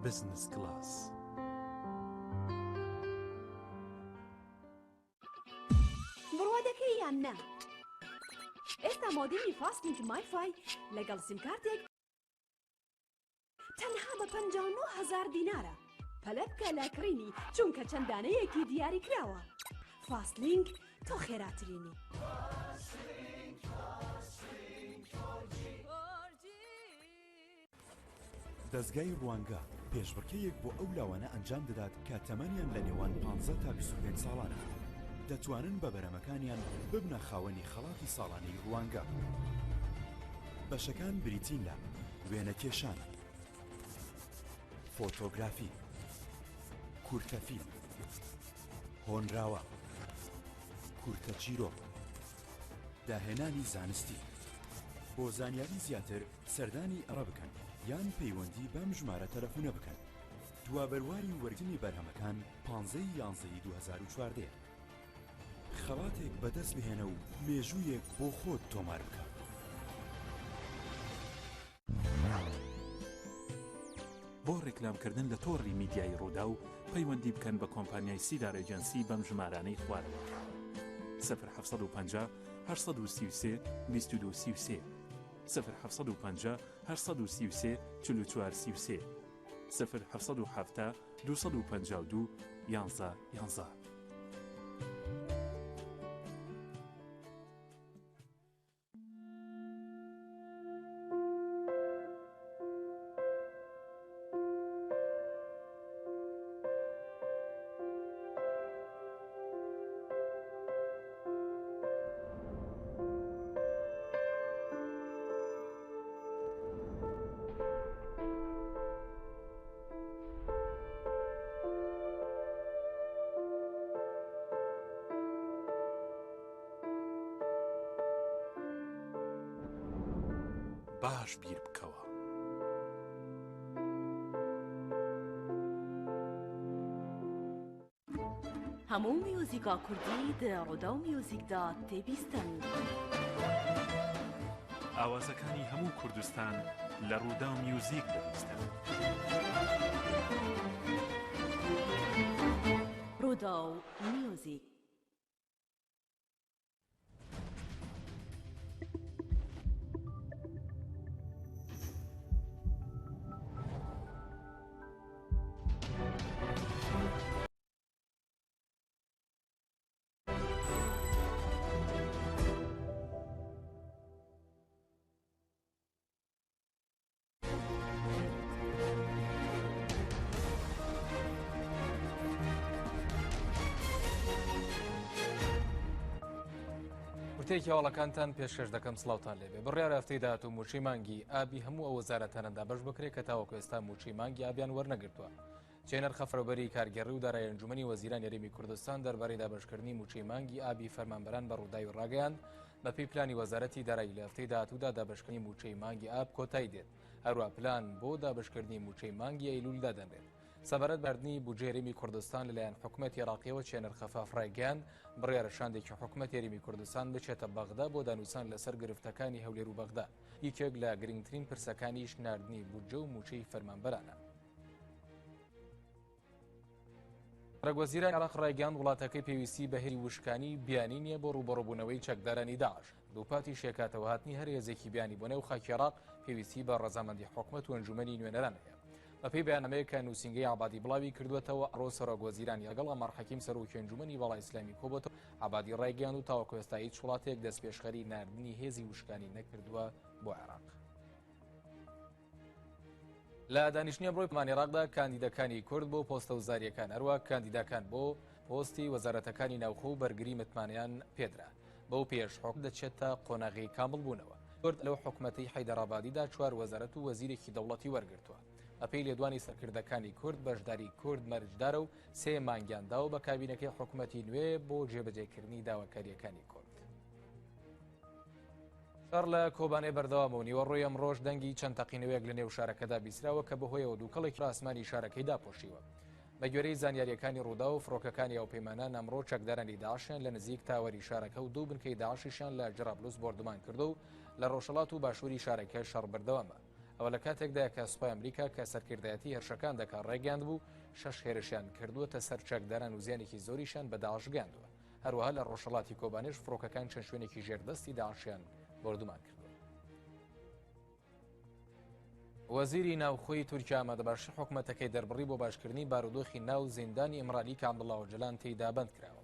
بزنس كلاس. بڕوادەکەی یان نا ئێستا مۆدیلی فاستینگ مایفای لەگەڵ سیمکارتێک تەنها بە 59,000 دینارە. پەلە بکە لە کڕینی چونکە چەندانەیەکی دیاری کراوە. فاستلینک تۆ خێراترینی. دەستگای ڕوانگە پێشبڕکەیەک بۆ ئەو لاوانە ئەنجام دەدات کە تەمەنیان لە نێوان 15 تا 25 ساڵانە دەتوانن بە بەرەمەکانیان ببنە خاوەنی خەڵاتی ساڵانەی ڕوانگە. بەشەکان بریتین لە وێنەکێشان، فۆتۆگرافی، کورتەفیلم، هۆنراوە، کورتە چیرۆک، داهێنانی زانستی. بۆ زانیاری زیاتر سەردانی ئەڕە بکەن یان پەیوەندی بەم ژمارە تەلەفۆنە بکەن. دوابەرواری وەرگرتنی بەرهەمەکان 15/11/2014. خەڵاتێک بەدەست بهێنە و مێژوویەک بۆ خۆت تۆمار بکە. بۆ ڕێکلامکردن لە تۆڕی میدیای ڕوودا و پەیوەندی بکەن بە کۆمپانیای سیدار ئێجەنسی بەم ژمارانەی خوارەوە 0750 833 2233 0750 833 4433 0770 252 1111. باش بیر بکەوە. هەموو میوزیکا کوردی لە ڕوودا و میوزیکدا تێبیستن. ئاوازەکانی هەموو کوردستان لە ڕوودا و میوزیک دەبیستن. ڕوودا و میوزیک. وتێکی هەواڵەکانتان پێشکەش دەکەم سڵاوتان لێبێ. بڕیارە هەفتەی داهاتوو موچەی مانگی ئابی هەموو ئەو وەزارەتانەدا بەش بکرێت کە تاوەکو ئێستا موچەی مانگی ئابیان وەرنەگرتووە. چێنەر خەفرەبەری کارگەڕی و دارایی ئەنجومەنی وەزیران یاریمی کوردستان دەربارەی دابەشکردنی موچەی مانگی ئابی فەرمانبەران بە ڕووداوی ڕاگەیاند بەپێی پلانی وەزارەتی دارایی لە هەفتەی داهاتوودا دابەشکردنی موچەی مانگی ئاب کۆتایی دێت. هەروە پلان بۆ دابەشکردنی موچەی مانگی ئەیلوولدا دەنرێت. سەبارەت بەردنی بودجێ هەرێمی کوردستان لەلایەن حکوومەتی عێراقیەوە چێنەر خەفاف ڕایگەیاند بڕیارە شاندێکی حکوومەتی هەرێمی کوردستان بچێتە بەغدا بۆ دانووسان لەسەر گرفتەکانی هەولێر و بەغدا. یەکێک لە گرنگترین پرسەکانیش ناردنی بودجە و موچەی فەرمانبەرانە. ڕێگوەزیرانی عێراق ڕایگەیاند وڵاتەکەی پێویستی بە هێری وشکانی بیانی نییە بۆ ڕوبەڕووبوونەوەی چەکدارانی داعش. دووپاتی شێکاتەوە هاتنی هەر هێزێکی بیانی بۆ نێو خاکی عێراق پێویستی بە ڕەزامەندی حکوومەت و ئەنجومەنی نوێنەران هەیە. بەپێی بەیاننامەیە کە نووسینگەی عەبادی بڵاوی کردوێتەوە ئەڕۆ سەرۆکوەزیرانی لەگەڵ ئەمەر حەکیم سەرۆکی ئەنجومەنی وەڵای ئیسلامی کۆبووەتەوە. عەبادی ڕایگەیاند و تاوەکو ئێستا هیچ وڵاتێک دەست پێشخەری ناردنی هێزی وشکانی نەکردووە بۆ عێراق. لە دانیشتنی ئەمڕۆی پەرلەمانی عێراقدا کاندیدەکانی کورد بۆ پۆستە وزاریەکان هەروە کاندیداکان بۆ پۆستی وەزارەتەکانی ناوخۆ و بەرگری متمانیان پێدرا. بەو پێش حکم دەچێتە قۆناغی کامل بوونەوە. کورد لەو حکومەتەی حەیدەرابادیدا 4 وەزارەت و وەزیرێکی دەوڵەتی وەرگرتووە. ئەپەی لێدوانی سەرکردەکانی کورد بەشداری کورد مەرجدارە و 3 مانگیاندا و بە کابینەکەی حکوومەتی نوێ بۆ جێبەجێکردنی داواکاریەکانی کورد. شەڕ لە کۆبانەی بەردەوامە و نیوەڕۆی ئەمڕۆژ دەنگی چەند تەقینەوەیەک لە نێو شارەکەدا بیسراوە کە بەهۆیەوە دووکەڵێکی ئاسمانی شارەکەی داپۆشیوە. بە گوێرەی زانیاریەکانی ڕوودا و فڕۆکەکانی هاوپەیمانان ئەمڕۆ چەکدارانی داعشیان لە نزیک تاوەری شارەکە و دوو بنکەی داعشیشیان لە جەرابلوس بۆردمان کردو و لە ڕۆژهەڵات و باشووری شارەکە شەڕ بەردەوامە. ئەوە لە کاتێکدا کە سوپای ئەمریکا کە سەرکردایەتی هێرشەکان دەکات ڕێگەاند بوو 6 هێرشیان کردووەتە سەر چەکداران و زیانێکی زۆریشان بە داعش گەاندووە. هەروەها لە ڕۆژهەڵاتی کۆبانیش فڕۆکەکان چەند شوێنێکی ژێردەستی داعشیان بردومان کردووە. وەزیری ناوخۆی تورکیا ئامادەباشی حکوومەتەکەی دەربڕی بۆ باشکردنی بارودۆخی ناو زیندانی ئیمرانی کە عەبدوڵڵا ئۆجەلان تێیدا بەند کراوە.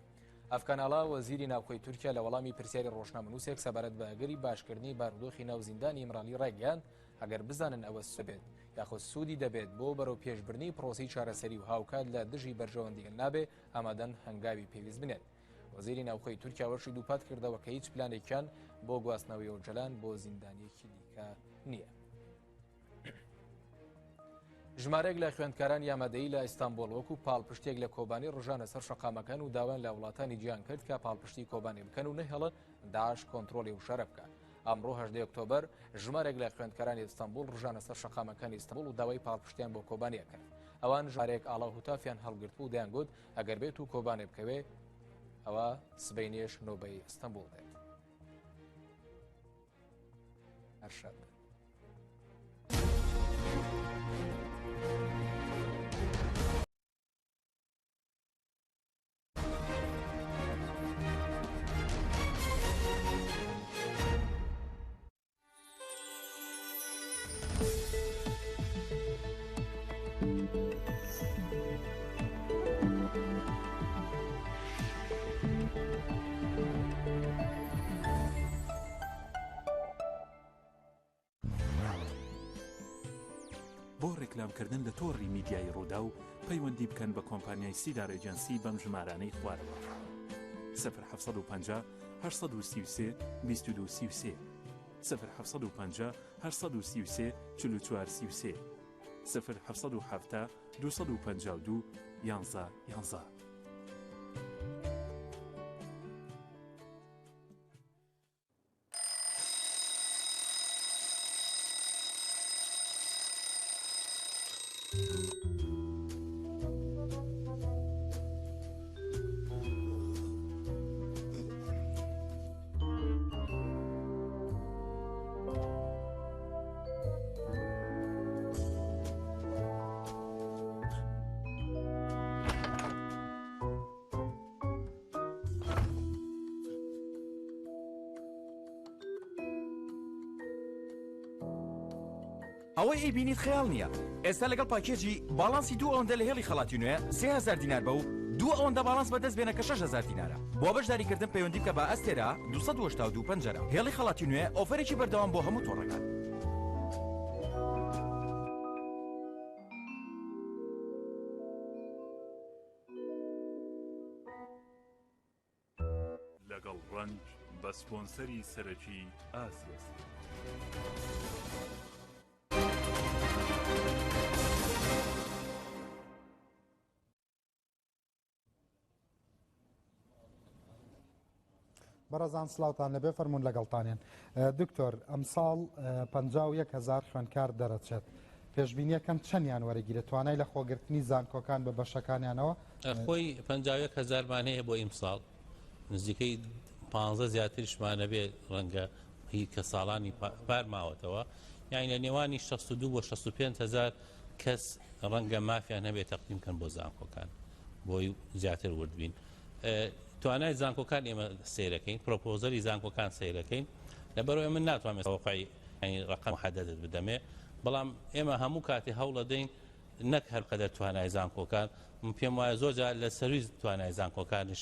ئەفکاناڵا وەزیری ناوخۆی تورکیا لە وەڵامی پرسیاری ڕۆژنامەنووسێک سەبارەت بە ئەگەری باشکردنی بارودۆخی ناو زیندانی ئیمرانی ڕێگەیاند ئەگەر بزانن ئەوە سوبێت یاخود سوودی دەبێت بۆ بەرەو پێشبردنی پرۆسی چارەسەری و هاوکات لە دژی بەرژەوەندیگەل نابێ ئامادەن هەنگاوی پێویست بنێت. وەزیری ناوخۆی تورکیا وەرشی دووپات کردەوە کە هیچ پلانێکیان بۆ گواستنەوەی ئۆجەلان بۆ زیندانیەکی دیکە نییە. ژمارەیەک لە خوێندکاران یامەدەیی لە ئیستانبوڵ وەکو پاڵپشتێک لە کۆبانی ڕژانە سەر شەقامەکان و داوایان لە وڵاتانی جیهان کرد کە پاڵپشتی کۆبانی بکەن و نەهێڵن داعش کۆنتڕۆلی وشەرە بکات. ئەمڕۆ 18 ئۆکتۆبەر ژمارێک لە خوێندکارانی ئیستانبوڵ ڕژانە سەر شەقامەکانی ئیستانبوڵ و داوای پاڵپشتیان بۆ کۆبانیە کرد. ئەوان ژمارەیەک ئاڵا هوتافیان هەڵگرت و دەیانگوت ئەگەر بێت و کۆبانێ بکەوێ ئەوە سبەینێش نۆبەی ئیستانبوڵ دێت. ئەرشاد بۆ ڕێکلامکردن لە تۆڕی میدیای ڕوودا و پەیوەندی بکەن بە کۆمپانیای سیدار ئێجەنسی بەم ژمارانەی خوارەوە 0750 833 2233 0750 833 4433 0770 252 11 11. ئەوەی ئەیبینیت خەیاڵ نییە. ئێستا لەگەڵ پاکێجی باڵانسی 2 ئەوەندە لە هێڵی خەڵاتی نوێ 3000 دینار بە و 2 ئەوەندە باڵانس بەدەست بێنە کە 6000 دینارە. بۆ بەشداریکردن پەیوەندی بکە بە ئەستێرا 282 پەنجەرە. هێڵی خەڵاتی نوێ ئۆفەرێکی بەردەوام بۆ هەموو تۆڕەکان. لەگەڵ ڕەنج بە سپۆنسەری سەرەکی ئاسیاس. بەڕێزان سلااوتان لەبێ فەرمونون لەگەڵتانێن. دکتۆر ئەمساڵ 51,000 خوێندکار دەرەچێت. پێشبینیەکەم چەندیان وەرەگیرێت توانای لە خۆگرتنی زانکۆکان بە بەشەکانیانەوە خۆی 51,000مان هەیە بۆ ئیمساڵ نزیکەی 15 زیاتریشمانە بێ ڕەنگە هی کە ساڵانی پار ماوەتەوە یانی لە نێوانی 62 بۆ 65,000 کەس ڕەنگە مافیان هەبێت تەقدیم کەن بۆ زانکۆکان بۆی زیاتر وردبین. توانای زانکۆکان ئێمە سیرەکەین پرۆپۆزەری زانکۆکان سیرەکەین لەبەرەوەی من ناتوانێت تەوەقعی ڕقم محەددت بدەمێ بەڵام ئێمە هەموو کاتی هەوڵە دەین نەک هەر قەدەر توانای زانکۆکان پێم وایە زۆرجار لە سەرویز توانای زانکۆکانش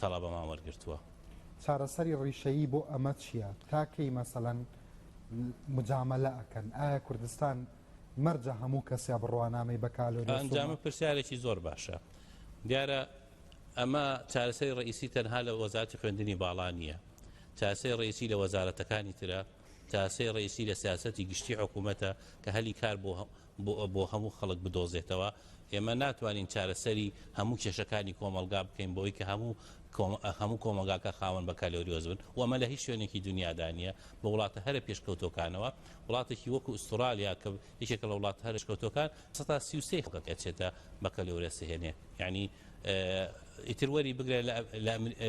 تەڵەبەمان وەرگرتووە. چارەسەری ڕیشەیی بۆ ئەمە چییە؟ تاکەی مەسەڵەن مجامەلە ئەکەن ئایا کوردستان مەرجە هەموو کەسیا بڕوانامەی بەکالۆری ئەنجامە پرسیارێکی زۆر باشە. دیارە ئەمە چارەسەری ڕئیسی تەنها لە وەزارەتی خوێندنی باڵا نییە. چارەسەری ڕئیسی لە وەزارەتەکانی ترە، چارەسەری ڕئیسی لە سیاسەتی گشتی حکوومەتە کە هەلی کار بۆ هەموو خەڵک بدۆزێتەوە. ئێمە ناتوانین چارەسەری هەموو کێشەکانی کۆمەلگا بکەین بۆی کە هەموو کۆمەلگاکە خاوەن بە کالۆریۆز بن و ئەمە لە هیچ شوێنێکی دنیادا نییە بە وڵاتە هەرە پێشکەوتۆکانەوە وڵاتێکی وەکو ئوسترالیا کە یەکێکە لە وڵات هەرە پێشکەوتۆکان 33 خەڵک ئەچێتە بە کالۆریە سهێنێ یعنی ئیتر وەری بگرێت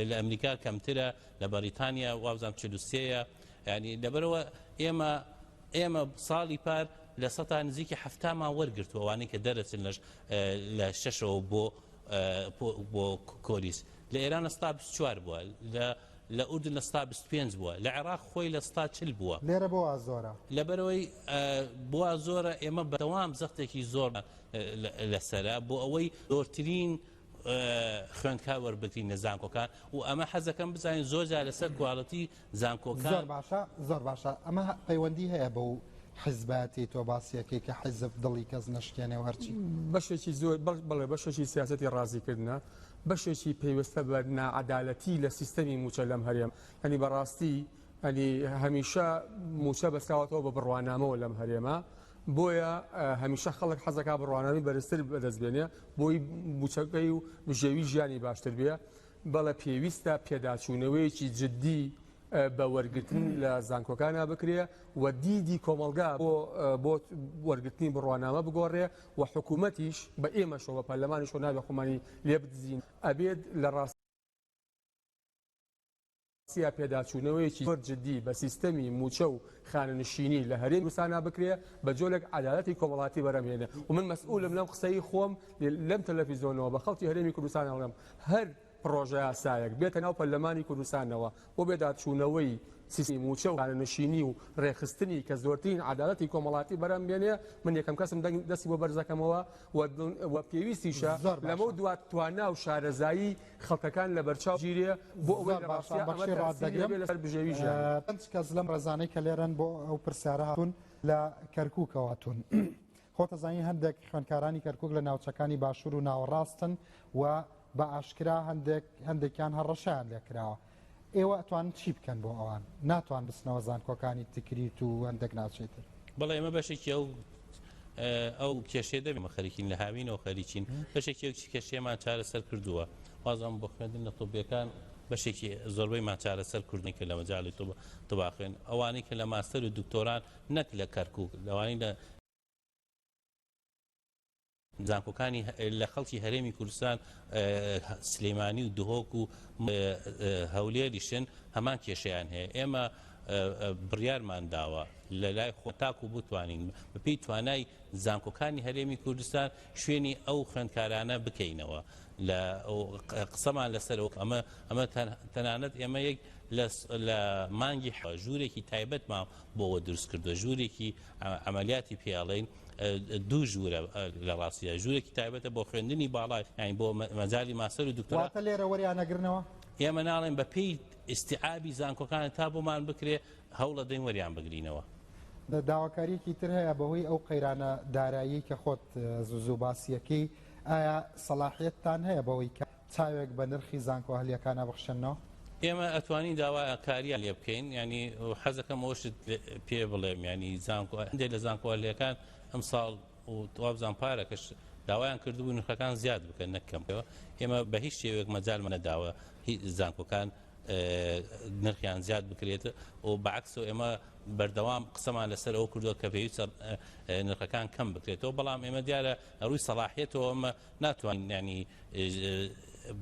لە ئەمریکا کەمترە لە بەریتانیا وابزانام 43ە ینی لەبەرەوە ئێمە ئێمە ساڵی پار لە سەتا نزیکی هەفتامان وەرگرتووە ئەوانەی کە دەرەچن لە شەشەوە بۆ کۆریس لە ئێران ستا 24 بووە لە ئوردن لە ستا 25 بووە لە عێراق خۆی لە ستا 40 بووە لێرە بۆ زۆرە لەبەرەوەی بووە زۆرە ئێمە بەدەوام زەختێکی زۆر لەسەرە بۆ ئەوەی زۆرترین خوێندکار وەربگرین لە زانکۆکان و ئەمە حەزەکەم بزانین زۆرجار لەسەر گواڵەتی زانکۆکان زۆر باشە ئەمە پەیوەندی هەیە بە حزباتی تۆ باسیەکەی کە حزب دڵی کەس نشتێنێ و هەرچی بەشێکی زۆر بڵێ بەشێکی سیاسەتی ڕازیکردنە بەشێکی پێویستە بە نائەدالەتی لە سیستەمی موچە لەم هەرێم هەنی بەڕاستی ئەنی هەمیشە موچە بەستاوەتەوە بە بڕوانامەوە لەم هەرێمە بۆیە هەمیشە خەڵک حەزەکە بڕوانامی بەرزتر بەدەستبێنێ بۆی موچەکەی و ژێوی ژیانی باشتر بێ بەڵە پێویستە پێداچوونەوەیەکی جددی بە وەرگرتن لە زانکۆکانە بکرێ و دیدی کۆمەلگا بۆ وەرگرتنی بڕوانامە بگۆڕێ و حکوومەتیش بە ئێمەشەوە بە پەرلەمانیش و نابێ خۆمانی لێ بدزین ئەبێت لە ڕاستیە پێداچوونەوەیەکی زۆر جددی بە سیستەمی موچە و خانەنشینی لە هەرێمی کوردستانە بکرێ بە جۆلێک عەدالەتی کۆمەڵاتی بەرەمهێنێ و من مەسئولم لەم قسەی خۆم لەم تەلەڤیزۆنەوە بە خەڵکی هەرێمی کوردستان هەڵێم هەر پرۆژە یاسایەک بێتە ناو پەرلەمانی کوردستانەوە بۆ بێداچوونەوەی سیستمی موچە و خانەنشینی و ڕێخستنی کە زۆرترین عەدالەتی کۆمەڵاتی بەرەمهێنێ من یەکەم کەسم دەستی بۆ بەرزەکەمەوە و پێویستیشە لەمە دوات توانا و شارەزایی خەڵکەکان لە بەرچاو گیرێ بۆ ئەوەی لەسەر بژێوی ژیان پنج کەس لەم ڕێزانەی کە لێرەن بۆ ئەو پرسیارە هاتوون لە کەرکووکەواتون خۆتەزانین هەندێک خوێندکارانی کەرکووک لە ناوچەکانی باشوور و ناوەڕاستن و بە ئاشکرا هەندێکیان هەڕەشیان لێکراوە ئێوە ئەتوان چی بکەن بۆ ئەوان ناتوان بستنەوە زانکۆکانی تکریت و هەندێک ناچێتر بەڵێ ئێمە بەشێکی ئەو کێشێ دەبێمە خەریکین لە هاوینەوە خەریکین بەشێکی کێشەیەمان چارەسەر کردووە وازم بۆ خوێندن لە تۆبیەکان بەشێکی زۆربەیمان چارەسەر کردنی کە لە مەجاڵی تۆ باخوێن ئەوانەی کە لە ماستەر و دکتۆران نەک لە کەرکووک لەوانەی لە زانکۆکانی لە خەڵکی هەرێمی کوردستان سلێمانی و دهۆک و هەولێریشن هەمان کێشەیان هەیە ئێمە بڕیارمان داوە لە لای خۆتاک و بتوانین بەپێی توانای زانکۆکانی هەرێمی کوردستان شوێنی ئەو خوێندکارانە بکەینەوە لە قسەمان لەسەرەوە ئەمە تەنانەت ئێمە یەک لە مانگی ژوورێکی تایبەتمان بۆەوە دروست کردووە ژوورێکی ئەمەلیاتی پێڵین دوو ژوورە لە ڕاستیە ژوورێکی تایبەتە بۆ خوێندنی باڵای یانی بۆ مەجای ماستەر و دکتۆرا لێرە وەریانەگرنەوە ئێمە ناڵێن بە پێی ئیستیعابی زانکۆکان تا بۆمان بکرێ هەوڵە دەین وەریان بگرینەوە داواکاریەکی تر هەیە بەهۆی ئەو قەیرانە دارایی کە خۆت زوو باسیەکەی ئایا سەلاحیەتتان هەیە بەوەی کە چاوێک بە نرخی زانکۆ هەلیەکانە بخشێنەوە ئێمە ئەتوانین داوا کاریان لێ بکەین ینی حەزەکەم ئەوشت پێ بڵێم ینی هەندێک لە زانکۆ هەلیەکان ئەم ساڵ و توابزان پارەکەش داوایان کردبوو نرخەکان زیاد بکەن نەکەمەوە ئێمە بە هیچ شێوێک مەجالمە نەداوە زانکۆکان نرخیان زیاد بکرێت و بەعکسەوە ئێمە بەردەوام قسەمان لەسەر ئەو کردووە کە پێویستە نرخەکان کەم بکرێتەوە بەڵام ئێمە دیارە ڕووی سەلاحیەتەوە ئەمە ناتوانین ینی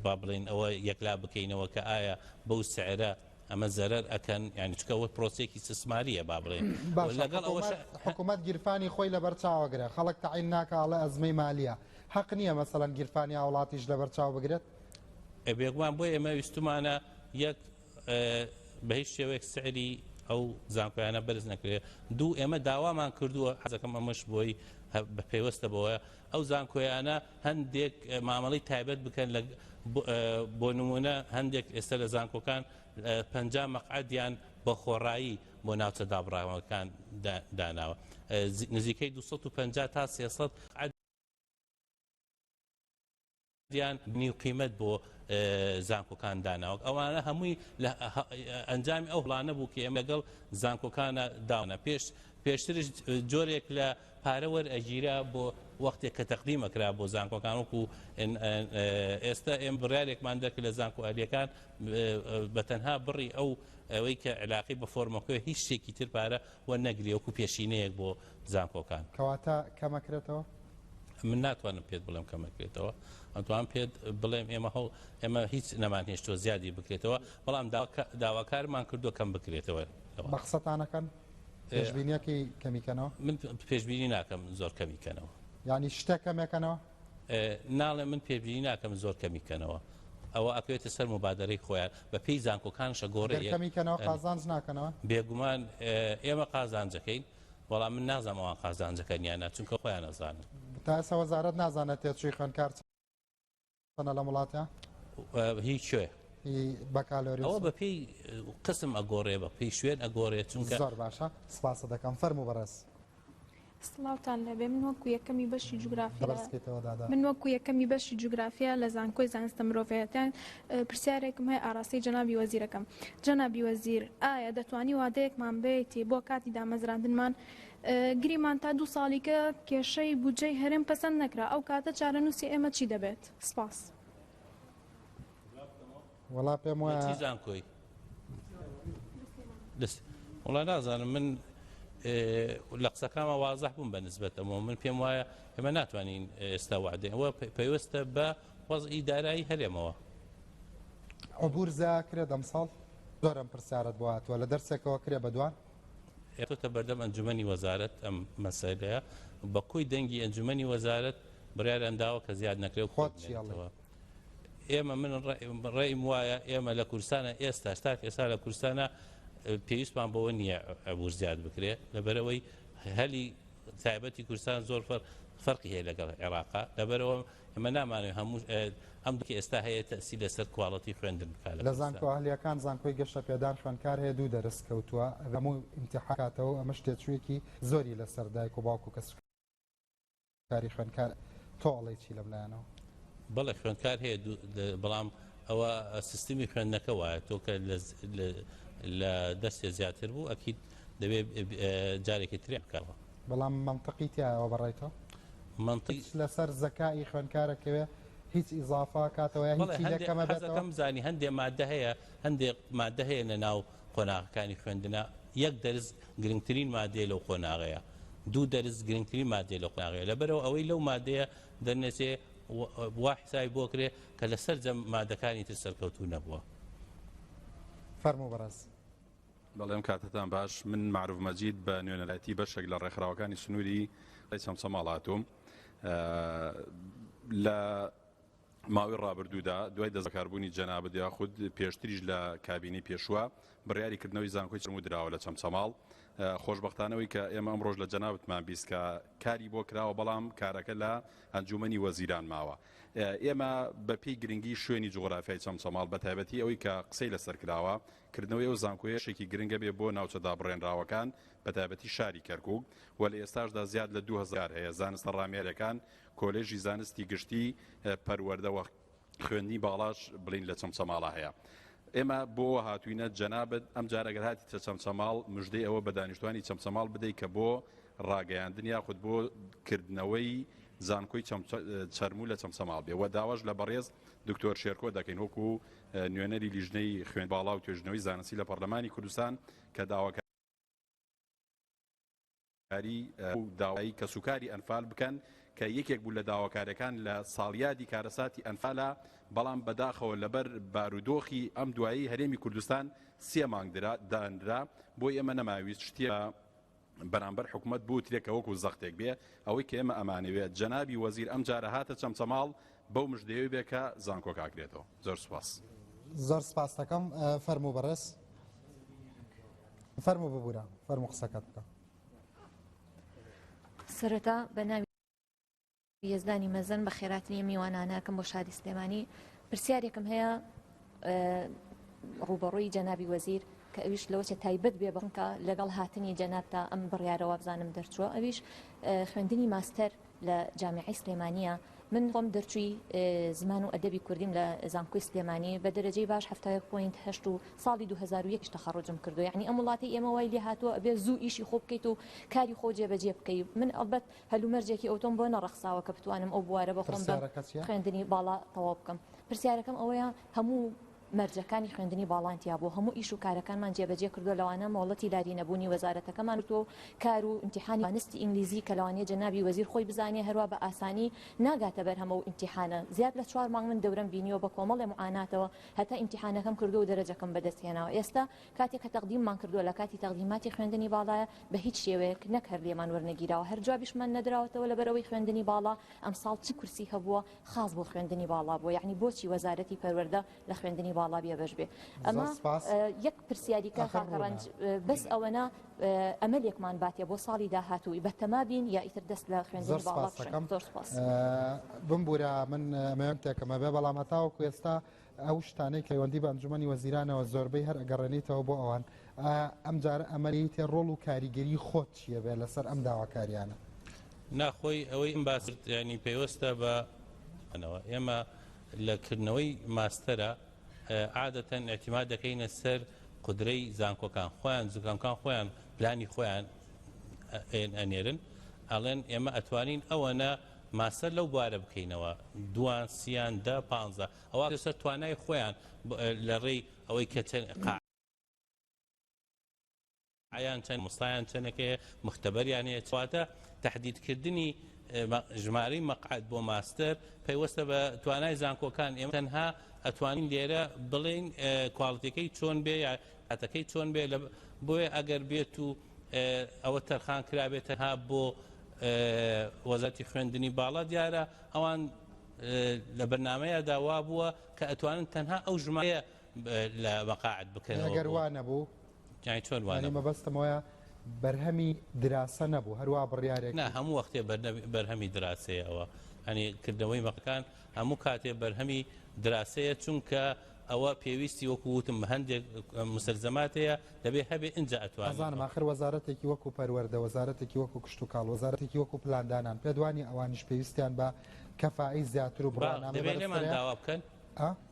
با بڵێن ئەوە یەکلا بکەینەوە کە ئایا بەو سعرە ئەمە زەرەر ئەکەن یعنی چکەوە پرۆسێکی سسماریە با بڵێن لەگەڵ حکوومەت گیرفانی خۆی لە بەرچاوەگرێت خەڵک تەعین ناکاڵە ئەزمەی مالیە حەق نییە مەسەڵەن گیرفانی وڵاتیش لە بەرچاو بگرێت بێگومان بۆ ئێمە ویستمانە یەک بە هیچ شێوەیەک سعری ئەو زانکۆیانە بەرز نەکرێت دوو ئێمە داوامان کردووە حەزەکەم ئەمەش بۆی بە پێوەستە بەوە ئەو زانکۆیانە هەندێک مامەڵی تایبەت بکەن بۆ نمونە هەندێک ئێستا لە زانکۆکان 50 مەقعدیان بە خۆڕایی بۆ ناوچە دابڕاوەکان داناوە نزیکەی 250 تا 300 دیان نیو قیمت بۆ زانکۆکان داناوە ئەوانە هەمووی ئەنجامی ئەو هەڵانە بوو کە ئێمە لەگەڵ زانکۆکانە داونە پێشترش جۆرێک لە پارە وەرئەگیرا بۆ وەختێک کە تەقدیمەکرا بۆ زانکۆکان وەکو ئێستا ئێمە بڕیارێکمان دەکرد لە زانکۆئالیەکان بەتەنها بڕی ئەوەی کە علاقی بە فۆرمەکەوە هیچ شتێکی تر پارە وەرنەگری وەکو پێشینەیەک بۆ زانکۆکان کەواتە کەمەکرێتەوە من ناتوانم پێت بڵێم کەمەکرێتەوە ئەتوان پێت بڵێم ئێمە هیچ نەمان هێشتۆ زیادی بکرێتەوە بەڵام داواکارمان کردو کەم بکرێتەوە بە قسەتانەکەن پێشبینیەکی کەمیکەنەوە من پێشبینی ناکەم زۆر کەمیکەنەوە ینی شتە کەمێکەنەوە ناڵێ من پێبینی ناکەم زۆر کەمیکەنەوە ئەوە ئەکوێتە سەر مبادرەی خۆیان بە پێی زانکۆکانشە گۆڕی کەمیکەنەوە قازانج ناکەنەوە بێگومان ئێمە قازانجەکەین بەڵام من نازانم ئەوان قازانجەکەنیانە چونکە خۆیان نەزانن تا ئێستا وەزارەت نازانێت تێچووی خوێندکار چەنە لە وڵاتە هیچ شوێ بەکالۆری ئەوە بە پێی قسم ئەگۆڕێ بە پێی شوێن ئەگۆڕێت چونکە زۆر باشە سپاسە دەکەم فەرموو بەڕێز سڵاوتان لەبێ من وەکو یەکەمی بەشی جوگرافیا بەڕێزکەیتەوە دادا من وەکو یەکەمی بەشی جوگرافیا لە زانکۆی زانستە مرۆڤایەتیان پرسیارێکم هەیە ئاراستی جەنابی وەزیرەکەم جەنابی وەزیر ئایا دەتوانی وادەیەکمان بێتی بۆ کاتی دامەزراندنمان گریمان تا 2 ساڵیکە کێشەی بودجەی هەرێم پەسەند نەکرا ئەو کاتە چارەنووسی ئێمە چی دەبێت سپاس وڵا پێم وایە زانکۆی وڵا نازانم من لە قسەکانمە وازەح بووم بە نسبەتەوە من پێم وایە ئێمە ناتوانین ئێستا وعدەین ئەوە پێویستە بە وەزئی دارایی هەرێمەوە عبور زاکرێ دەم ساڵ زۆرم پرسیارەت بۆ هاتووە لە دەرسێکەوە کرێ بەدوان ئێتۆتە بەردەم ئەنجومەنی وەزارەت ئەم مەسەلەیە بە کۆی دەنگی ئەنجومەنی وەزارەت بڕیاریان داوە کە زیاد نەکرێ و خۆتەوە ئێمە من ڕێیم وایە ئێمە لە کوردستانە ئێستا شتاک ئێستا لە کوردستانە پێویستمان بەوە نییە ئەبوور زیاد بکرێ لەبەرەوەی هەلی تایبەتی کوردستان زۆر فەرقی هەیە لەگەڵ عێراقا لەبەرەوە ئێمە نامانێت هەم ئێستا هەیە تەسی لەسەر کوواڵەتی خوێندن بکات لە زانکۆ هەلیەکان زانکۆی گەشتە پێدان خوێندکار هەیە 2 دەرس کەوتووە هەموو ئیمتیحاناتەوە ئەمە شتێکوێکی زۆری لەسەر دایک و باوکو کەسکاری خوێندکار تۆڵی چی لەملایەنەوە بەڵێ خوێندکار هەیە بەڵام ئەوە سیستمی خوێندنەکە وایە تۆ کە لە دەستێ زیاتر بوو ئەکیید دەبێت جارێکی ترێ بکەوە بەڵام منطقی تایەوە بەڕێیتەوە منطقی لەسەر زەکای خوێندکارەکەوێ هیچ ئیزافا کاتەوە هیچکەم زانی هەندێک مادە هەیە هەندێک مادە هەیە لە ناو قۆناغەکانی خوێندنە 1 دەرز گرنگترین مادەیە لەو قۆناغەیە 2 دەرز گرنگترین مادەیە لەو قۆناغەیە لەبەرەوە ئەوەی لەو مادەیە دەرنێسێ وا حسابی بۆ کرێ کە لەسەر جەم مادەکانی تر سەرکەوتوو نەبووە فەرموو بەڕێز بەڵێم کاتتان باش من معروف مەجید بە نوێنەلایەتی بەشێک لە ڕێکخراوەکانی سنووری چەمچە ماڵاتوم لە ماوەی ڕابردوودا دوای دەستبەکاربوونی جەنابەت یاخود پێشتریش لە کابینی پێشووە بڕیاریکردنەوەی زانکۆی چرم و دراوە لە چەمچەماڵ خۆشببختانەوەی کە ئێمە ئەمڕۆژ لە جەنابەتمان بیست کە کاری بۆ کراوە بەڵام کارەکە لە ئەنجومەنی وەزیران ماوە ئێمە بەپی گرنگی شوێنی جوغرافیای چەمچەماڵ بە تایبەتی ئەوەی کە قسەی لەسەر کراوە کردنەوەی ئەو زانکۆیەشێکی گرنگە بێ بۆ ناوچەدا بڕێنراوەکان بە تایبەتی شاری کەرکووک و لە ئێستاشدا زیاد لە 2000 هەیە زانستە ڕامێرەکان کۆلێژی زانستی گشتی پەروەردەوە خوێندنی باڵاش بڵین لە چەمچەماڵە هەیە ئێمە بۆ هاتوینە جەنابەت ئەم جارەگەر هاتی چەمچەماڵ مژدەی ئەوە بە دانیشتوانی چەمچەماڵ بدەیت کە بۆ ڕاگەیاندن یاخود بۆ کردنەوەی زانکۆی چەرموو لە چەمچەماڵ بێ و داواش لە بەڕێز دکتۆر شێرکۆ دەکەین وەکو نوێنەری لیژنەی خوێن باڵا و توێژنەوەی زانستی لە پەرلەمانی کوردستان کە داوایی کەسوکاری ئەنفال بکەن کە یەکێک بوو لە داواکارەکان لە ساڵیادی کارەساتی ئەنفالە بەڵام بەداخەوە لەبەر بارودۆخی ئەم دوایی هەرێمی کوردستان 3 مانگ دانرا بۆ ئێمە نەماویست شتێ بەرامبەر حکوومەت بوو ترێکە وەکو زەختێک بێ ئەوەی کە ئێمە ئەمانەوێت جەنابی وەزیر ئەم جارە هاتە چەمچەماڵ بەو مژدەیەوی بێ کە زانکۆ کاکرێتەوە زۆر سوپاس زۆر سپاس دەکەم فەرموو بەڕێز فەرموو ببوورە فەرموو قسەکەت بکە سەرەتا بە ناوی یێزدانی مەزن بە خێراتنی میوانانەکەم بۆ شادی سلێمانی پرسیارێکم هەیە ڕوبەڕووی جەنابی وەزیر کە ئەویش لەوەچە تایبەت بێ بڕنکە لەگەڵ هاتنی جەنابتا ئەم بڕیارەوە بزانم دەرچووە ئەویش خوێندنی ماستەر لە جامعی سلێمانیە من خۆم دەرچووی زمان و ئەدەبی کوردیم لە زانکۆی سلێمانی بە دەرەجەی باش 7.8 و ساڵی 2001 تەخەڕوجم کردو یعنی ئەم وڵاتی ئێمە وای لێ هاتووە ئەبێ زوو ئیشی خۆ بکەیت و کاری خۆ جێبەجێ بکەیت من ئەلبەت هەلومەرجێکی ئۆتۆم بۆ نەڕەخساوە کە بتوانم ئەو بوارە بە خۆم بە خوێندنی باڵا تەواو بکەم پرسیارەکەم ئەوەیە هەموو مەرجەکانی خوێندنی باڵانتیا بۆ هەموو ئیش و کارەکانمان جێبەجێ کردو لەوانە مۆڵەتی لاری نەبوونی وەزارەتەکەمان تۆ کار و ئیمتیحانی زانستی ئینگلیزی کە لەوانەیە جەنابی وەزیر خۆی بزانێ هەروە بە ئاسانی ناگاتە بەر هەموو ئیمتیحانە زیاد لە 4 مانگ من دەورەم بینیەوە بە کۆمەڵی معاناتەوە هەتا ئیمتیحانەکەم کردو و دەرەجەکەم بەدەستهێناوە ئێستا کاتێک کە تەقدیممان کردووە لە کاتی تەقدیماتی خوێندنی باڵایە بە هیچ شێوەیەک نەک هەر لێمان وەرنەگیراوە هەر جوابیشمان نەدراوەتەوە لەبەرەوەی خوێندنی باڵا ئەمساڵ چ کورسی هەبووە خاص بۆ خوێندنی باڵا بووە یعنی بۆچی وەزارەتی پەروەردە لە خوێندنی باڵا بێبەش بێ ئەمە یەک پرسیاری کە خاکەڕەنج بەس ئەوەنە ئەمەلێکمان باتێ بۆ ساڵی داهاتووی بەتەما بین یا ئیتر دەست لە خوێندنی باڵا بشێن زۆر سپاس بمبورە من ئەمەوێم تێکەمە بێ بەڵام هەتاوەکو ئێستا ئەو شتانەی کە پەیوەندی بە ئەنجومەنی وەزیرانەوە زۆربەی هەر ئەگەڕێنیتەوە بۆ ئەوان ئەم جارە ئەمەلی تێ ڕۆڵ و کاریگەری خۆت چیە بێ لەسەر ئەم داواکاریانە ناخۆی ئەوەی ئەم باسرد ینی پێوەستە بە ئێمە لەکردنەوەی ماستەرە عادەتەن اعتیماد دەکەینە سەر قدرەی زانکۆکان خۆیان زوکامکان خۆیان پلانی خۆیان ئەنێرن ئەڵێن ئێمە ئەتوانین ئەوەنە ماسەر لەو بوارە بکەینەوە دوان سیان دە پانزە ئەوە لەسەر توانای خۆیان لە ڕێی ئەوەی کە عیان چەند مستایان چەندەکەیە مختبەریانەیە چواتە تهدیدکردنی ژمارەی مەقعد بۆ ماستەر پێوەستە بە توانای زانکۆکان ئێمە تەنها ئەتوانین لێرە بڵێن کواڵیتەکەی چۆن بێ یا کاتەکەی چۆن بێ بۆیە ئەگەر بێت و ئەوە تەرخان کرابێت تەنها بۆ وەزارەتی خوێندنی باڵا دیارە ئەوان لە بەرنامەیە داوا بووە کە ئەتوانن تەنها ئەو ژمارەیە لە مەقاعد بکەن ئەگەر وانە بوو چۆن وانە مەبەستمەوەیە بەرهەمی دراسە نەبوو هەروە بڕیارێک نه هەموو وەختێ بەرهەمی دراسەیە ئەوە هەنی کردەوەی مەقەکان هەموو کاتێ بەرهەمی دراسەیە چونکە ئەوە پێویستی وەکو وتم هەندێک مسلزەماتەیە دەبێ هەبێ اینجا ئەتوانێت ئەزانم آخر وەزارەتێکی وەکو پەروەردە وەزارەتێکی وەکو کشت و کاڵ وەزارەتێکی وەکو پلاندانان پێدوانی ئەوانیش پێویستیان بە کەفائی زیاتر و بڕانامە دەبێت لێمان داوا بکەن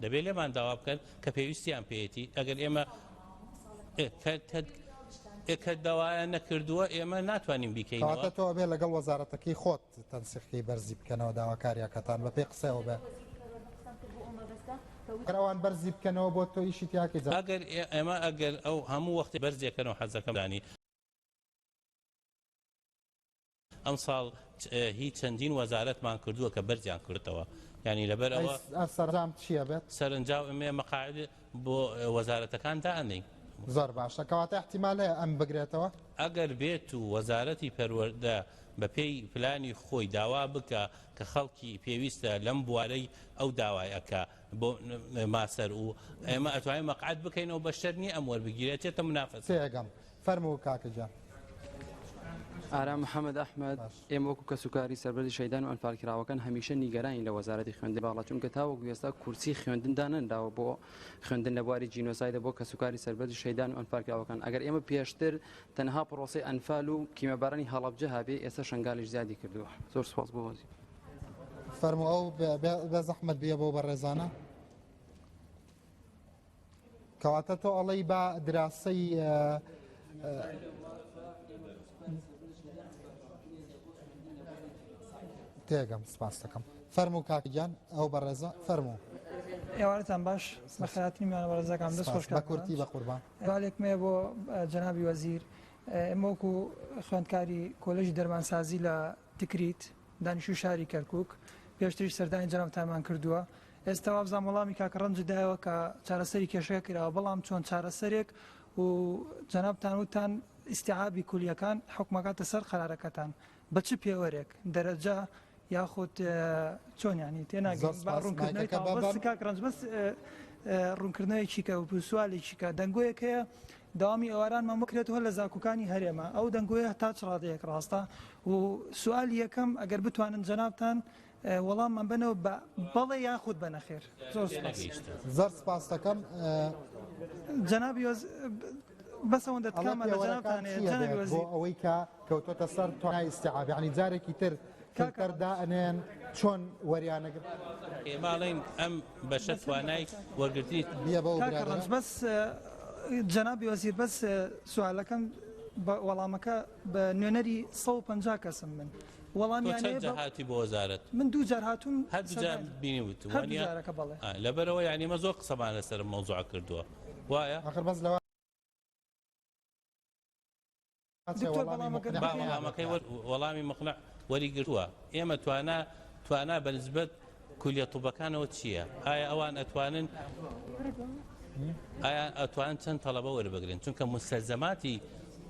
دەبێت لێمان داوا بکەن کە پێویستیان پێێتی ئەگەر ئێمە کە داوایان نەکردووە ئێمە ناتوانین بیکەینەوە تۆ بێ لەگەڵ وەزارەتەکەی خۆت تەنسیخی بەرزی بکەنەوە داواکاریەکەتان بە پێی قسەوە بێ ئەوان بەرزی بکەنەوە بۆ تۆ ئیشی تیاکەی ئەگەر ئێمە ئەگەر ئەو هەموو وەختی بەرزیەکەنەوە حەزەکەمدانی ئەم ساڵ هیچ چەندین وەزارەتمان کردووە کە بەرزیان کردەوە ینی لەبەر ئەوە سەرنجام چییە بێت سەرنجاو ئێمە مەقاعد بۆ وەزارەتەکان دائەنین زۆر باشە کەواتە احتیمالەیە ئەم بگرێتەوە ئەگەر بێت و وەزارەتی پەروەردە بە پێی پلانی خۆی داوا بکە کە خەڵکی پێویستە لەم بوارەی ئەو داوایەکە بۆ ماسەر و ئێمە ئەتوانین مەقعد بکەینەوە بە شەرنی ئەم وەربگیرێتێتە منافەس سێگەم فەرموو کاکەجان ئارام محەممەد ئەحمەد ئێمە وەکو کە سوکاری سەربەری شەیدان و ئەنفالکراوەکان هەمیشە نیگەرانی لە وەزارەتی خوێندنی باڵا چونکە تاوەکو ئێستا کورسی خوێندندا نەنداوە بۆ خوێندن لە بواری جینۆسایدە بۆ کە سوکاری سەربەری شەیدان و ئەنفالکراوەکان ئەگەر ئێمە پێشتر تەنها پرۆسی ئەنفال و کیمەبارانی هەڵەبجە هابێ ئێستا شنگالیش زیادی کردووە زۆر سپاس بۆ وەزیر فەرموو ئەو بە زەحمەت بێ بۆ بەڕێزانە کەواتە تۆ ئەڵەی با دراسەی تێگەم سپاس دەکەم فەرموو کاکەجان ئەو بەڕێزە فەرموو ئێوارەتان باش بەخێراتنی میوانە بەڕێزەکان دەست خۆش بە کورتی بە قوربان گالێکمێ بۆ جەنابی وەزیر ئێمە وەکو خوێندکاری کۆلێژی دەرمانسازی لە تکریت دانیشتووی شاری کەرکووک پێشتریش سەردانی جەنابتانمان کردووە ئێستا وابزان وەڵامی کاکەڕەنج دایەوە کە چارەسەری کێشەکە کراوە بەڵام چۆن چارەسەرێک و جەنابتان وتان ئیستیعابی کولیەکان حکومەکاتە سەر قەرارەکەتان بە چ پێوەرێک دەرەجە یاخود چۆن ینی تێناگەڕنج بەس ڕوونکردنەوەیکی کە و سوالێکی کە دەنگۆیەکەیە داوامی ئەوارانمان بکرێتەوە لە زاکوکانی هەرێمە ئەو دەنگۆیە تا چ ڕادەیەک ڕاستە و سوالی یەکەم ئەگەر بتوانن جەنابتان وەڵاممان بنەوە بە بەڵێ یاخود بە نەخێر زۆر سپاس دەکەم جەنابی بەسەوەندە تکامە لە جەنابتانەیە بۆ ئەوەی کە کەوتۆتە سەر توانای ئیستیعاب یعنی جارێکی تر کەردا ئەنێن چۆن وەریانەگرن ئێماڵین ئەم بەشە توانای وەرگرتی بیە بە بەس جەنابی وەزیر بەس سوالەکەم وەڵامەکە بە نوێنەری 150 کەسم من وەڵامیانەیە هاتی بۆ وەزارەت من دوو جار هاتووم هەردوو بینیوت جارەکە بەڵێ لەبەرەوە یعنی مە زۆر قسەمان لەسەر مەوزوع کردووە وایە آخر بەس لەوە وەڵامەکەی وەڵامی مقنع وەریگرتووە ئێمە توانا بەنسبەت کولیە طوبەکانەوە چییە؟ ئایا ئەوان ئەتوانن چەند تەڵەبە وەربگرن چونکە مستەلزەماتی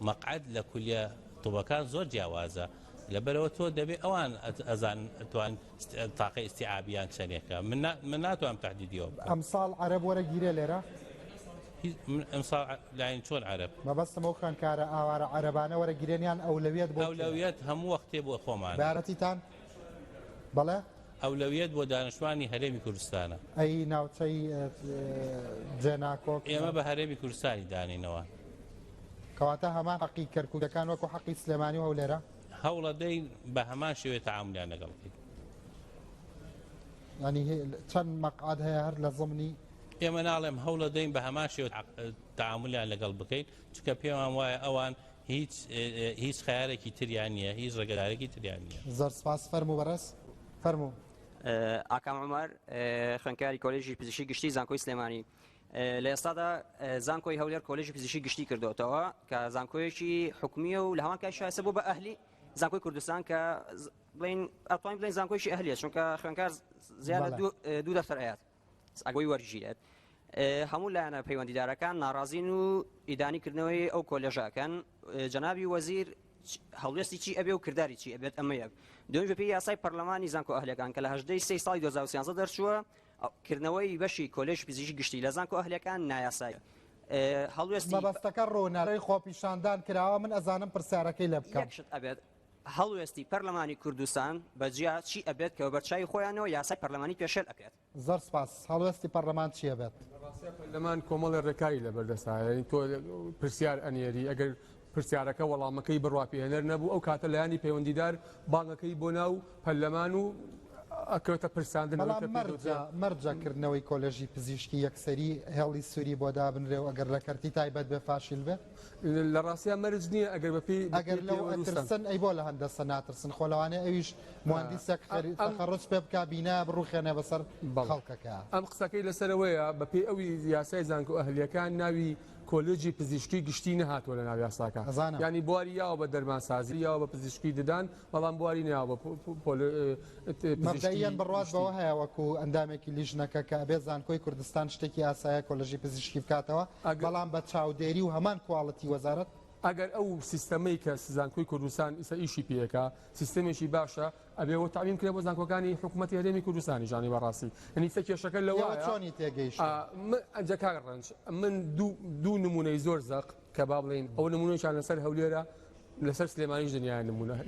مەقعد لە کولیە طوبەکان زۆر جیاوازە لەبەرەوە تۆ دەبێت ئەوان ئەزان ئەتوان تاقی ئیستیعابیان چەندێکە من ناتوانم تهدیدیەوە ئەمساڵ عەرەب وەرەگیرێ لێرە ئەمساڵ لاین چۆن عەرەب مەبەستمەوە خوێندکارە ئاوارە عەرەبانە وەرەگیرێنیان ئەولەویەت بۆ ئەولەویەت هەموو وەختێ بۆ خۆمان بارەتیتان بەڵێ ئەولەویەت بۆ دانیشتوانی هەرێمی کوردستانە ئەی ناوچەی جێناکۆ ئێمە بە هەرێمی کوردستانی دانینەوە کەواتە هەمان حەقی کەرکووکەکان وەکو حەقی سلێمانی و لێرە هەوڵە دەین بە هەمان شێوێ تەعاملیان لەگەڵ بکەین ینی چەند مەقعد هەیە هەر لە زمانی ئێمە ناڵێم هەوڵە دەین بە هەمان شێوە تەعاملیان لەگەڵ بکەین چونکە پێمان وایە ئەوان هیچ خیارێکی تریان نییە هیچ ڕێگەدارێکی تریان نییە زۆر سپاس فەرموو بەڕێز فەرموو ئاکام عومەر خوێندکاری کۆلێژی پزیشکی گشتی زانکۆی سلێمانی لە ئێستادا زانکۆی هەولێر کۆلێژی پزیشکی گشتی کردوتەوە کە زانکۆیەکی حکومیە و لە هەمان کات شایستە بۆ بە ئەهلی زانکۆی کوردستان کە بڵین ئەتوانین بڵین زانکۆیشی ئەهلیە چونکە خوێندکار زیادە دوو دەفتەر ئەیات ئەگۆی وەرژێت هەموو لایەنە پەیوەندیدارەکان ناڕازین و ئیدانیکردنەوەی ئەو کۆلێژاکەن جەنابی وەزیر هەڵوێستی چی ئەبێ و کردداری چی ئەبێت ئەمەیەک دوێن بەپێی یاسای پەرلەمانی زانکۆ ئەهلەکان کە لە 18 ساڵی 2013 دەرچووە کردنەوەی بەشی کۆلێژ پزیشکی گشتی لە زانکۆ ئەهلەکان نایاسایە هەڵوێستی مەبەستەکە ڕۆناڕی خۆپیشاندان کراوە من ئەزانم پرسیارەکەی لە بکەم ئەبێت هەڵوێستی پەرلەمانی کوردستان بەجیا چی ئەبێت کە بەرچای خۆیانەوە یاسای پەرلەمانی پێشێل ئەکرێت زۆر سپاس هەڵوێستی پەرلەمان چیە بێت پەرلەمان کۆمەڵی ڕێکاری لەبەردەستایە تۆ پرسیار ئەنێری ئەگەر پرسیارەکە وەڵامەکەی بڕواپێنەر نەبوو ئەو کاتە لایانی پەیوەندیدار بانگەکەی بۆ ناو پەرلەمان و ئەکەوتە پرساندن مەرجەکردنەوەی کۆلێژی پزیشکی یەکسەری هێڵی سووری بۆ دابنرێ و ئەگەر لە کەرتی تایبەت بێ فاشیل بێ لە ڕاستیان مەرج نییە ئەگەر بەپی ئەگەر لەوترسن ئەی بۆ لە هەندەسە ناترسن خۆلەوانێ ئەویش مهندسێک تەخەڕج پێ بکا بینا بڕوخێنێ بەسەر خەڵکەکە ئەم قسەکەی لەسەرەوەیە بەپێی ئەوی یاسای زانکۆ ئەهلیەکان ناوی کۆلێجی پزیشکی گشتی نەهاتوە لە ناو یاساکە ینی بواری یاوە بە دەرمانسازی یاوە بە پزیشکی ددان بەڵام بواری ناوە مەبدەیان بڕات بەوە هەیە وەکو ئەندامێکی لیژنەکە کە ئەبێ زانکۆی کوردستان شتێکی ئاسایە کۆلێژی پزیشکی بکاتەوە بەڵام بە چاودێری و هەمان کوواڵەتی وەزارەت ئەگەر ئەو سیستەمەی کە زانکۆی کوردستان ئیسا ئیشی پێەکە سیستەمێکی باشە ئەبێەوە تاوین کرێ بۆ زانکۆکانی حکوومەتی هەرێمی کوردستانی ژانی بەڕاستی هەنی سە کێشەکە لەوە چۆنی تێگەیشت ئەنجەکە ڕەنج من دوو نمونەی زۆر زەق کە با بڵین ئەو نمونەیەکیان لەسەر هەولێرە لەسەر سلێمانیش دنیای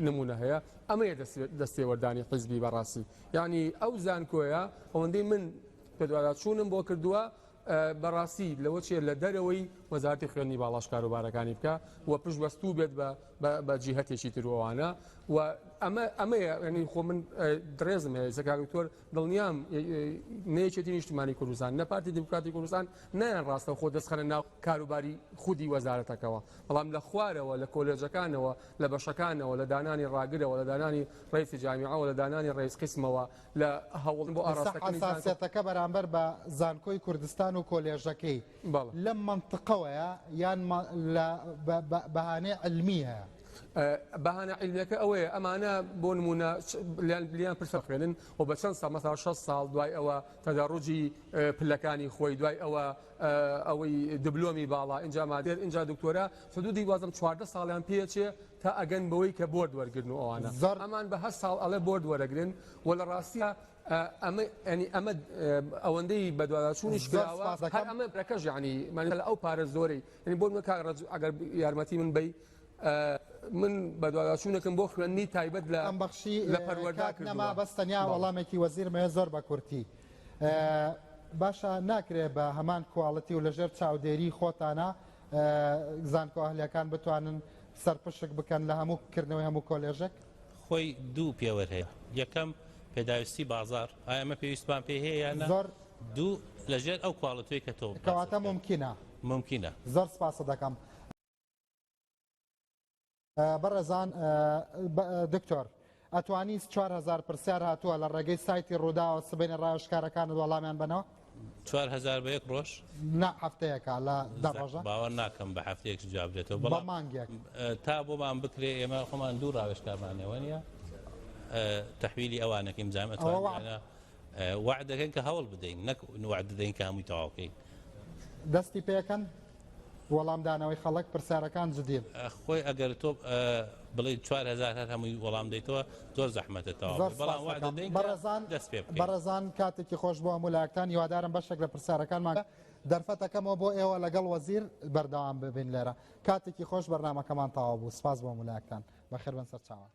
نمونە هەیە ئەمەیە دەستێوەردانی حیزبی بەڕاستی یعنی ئەو زانکۆیە ئەوەندەی من پێدواداچوونم بۆ کردووە بەڕاستی لەوە چێ لە دەرەوەی وەزارەتی خوێندنی باڵاشکار و بارەکانی بکە و پشت بەستوو بێت بە جیهەتێکی تروەوانە و ئەمەیە ینی خۆ من درێزم هەیە سەکارکتۆر دڵنیام نەیەکێتی نیشتیمانی کوردستان نە پارتی دموکراتی کوردستان نیان ڕاستە خۆ دەستخەنە ناو کاروباری خودی وەزارەتەکەەوە بەڵام لە خوارەوە لە کۆلێجەکانەوە لە بەشەکانەوە لە دانانی ڕاگرەوە لە دانانی ڕیسی جامیعەوە لە دانانی ڕێز قسمەوە لە هەوڵ بۆ ئاراستەکە بەرامبەر بە زانکۆی کوردستان و کۆلێژەکەی لەم منطقەوەیە یان بەهانەی علمیە بەهانە عیلمیەکە ئەوەیە ئەمانە بۆ نمونە لیان پرسە خوێنن و بە چەند ساڵ مەسا 6 ساڵ دوای ئەوە تەداڕۆجی پلەکانی خۆی دوای ئەوەی دبلۆمی باڵا اینجا مادێر اینجا دکتۆرە حدودی وازم 14 ساڵیان پێچێ تا ئەگەن بەوەی کە بۆرد وەرگرن و ئەوانە ئەمان بە 8 ساڵ ئەڵێ بۆرد وەرەگرن و لە ڕاستیە ئەمە ئەوەندەی بەدواداچوونیش کراوە هەر ئەمە ڕێکەش یعنی لە ئەو پارە زۆرەی ینی بۆ ئەگەر یارمەتی من بی من بەدواداچوونەکەم بۆ خوێندنی تایبەت لە ئەم بەخشی لە پەروەردە نەما بەستەنیا وەڵامێکی وەزیرمەیە زۆر بە کورتی باشە ناکرێت بە هەمان کوواڵەتی و لەژێر چاودێری خۆتانە زانکۆ ئەهلیەکان بتوانن سەرپشک بکەن لە هەموو کردنەوەی هەموو کۆلێژێک خۆی دوو پێوەەر هەیە یەکەم پێداویستی بازار ئایا ئەمە پێویستمان پێ هەیە یانە زۆر دوو لەژێر ئەو کوواڵەتەوەی کە تۆ کەواتە ممکنە زۆر سپاسە دەکەم بەڕێزان دکتۆر ئەتوانی 4000 پرسیار هاتووە لە ڕێگەی سایتی ڕووداوە سبینە ڕایشکارەکانت وەڵامیان بنەوە 4000 بە یەک ڕۆژ نا هەفتەیەکە لە دەڕۆژە باوەڕ ناکەم بە هەفتەیەک جواب بدێتەوە بە مانگێک تا بۆمان بکرێ ئێمە خۆمان دوو ڕاوێژکارمانەوە نیە تحویلی ئەوانەکەیم زانمەتوانە وعد دەکەین کە هەوڵ بدەین نەک وعد دەدەین کە هەمووی تەواوکەین دەستی پێکەن وەڵامدانەوەی خەڵک پرسیارەکان جدین خۆی ئەگەر تۆ بڵێ 4000 هەر هەمووی وەڵام دەیتەوە زۆر زەحمەتەوە بەڵام وعد دەدەین دەست پێ بکەین بەڕێزان کاتێکی خۆش بۆ هەموو لایەکان هیوادارم بەشێک لە پرسیارەکانمان دەرفەتەکەمەوە بۆ ئێوە لەگەڵ وەزیر بەردەوام ببین لێرە کاتێکی خۆش بەرنامەکەمان تەواو بوو سپاس بۆ هەموو لایەکان بەخێر بن سەر چاوان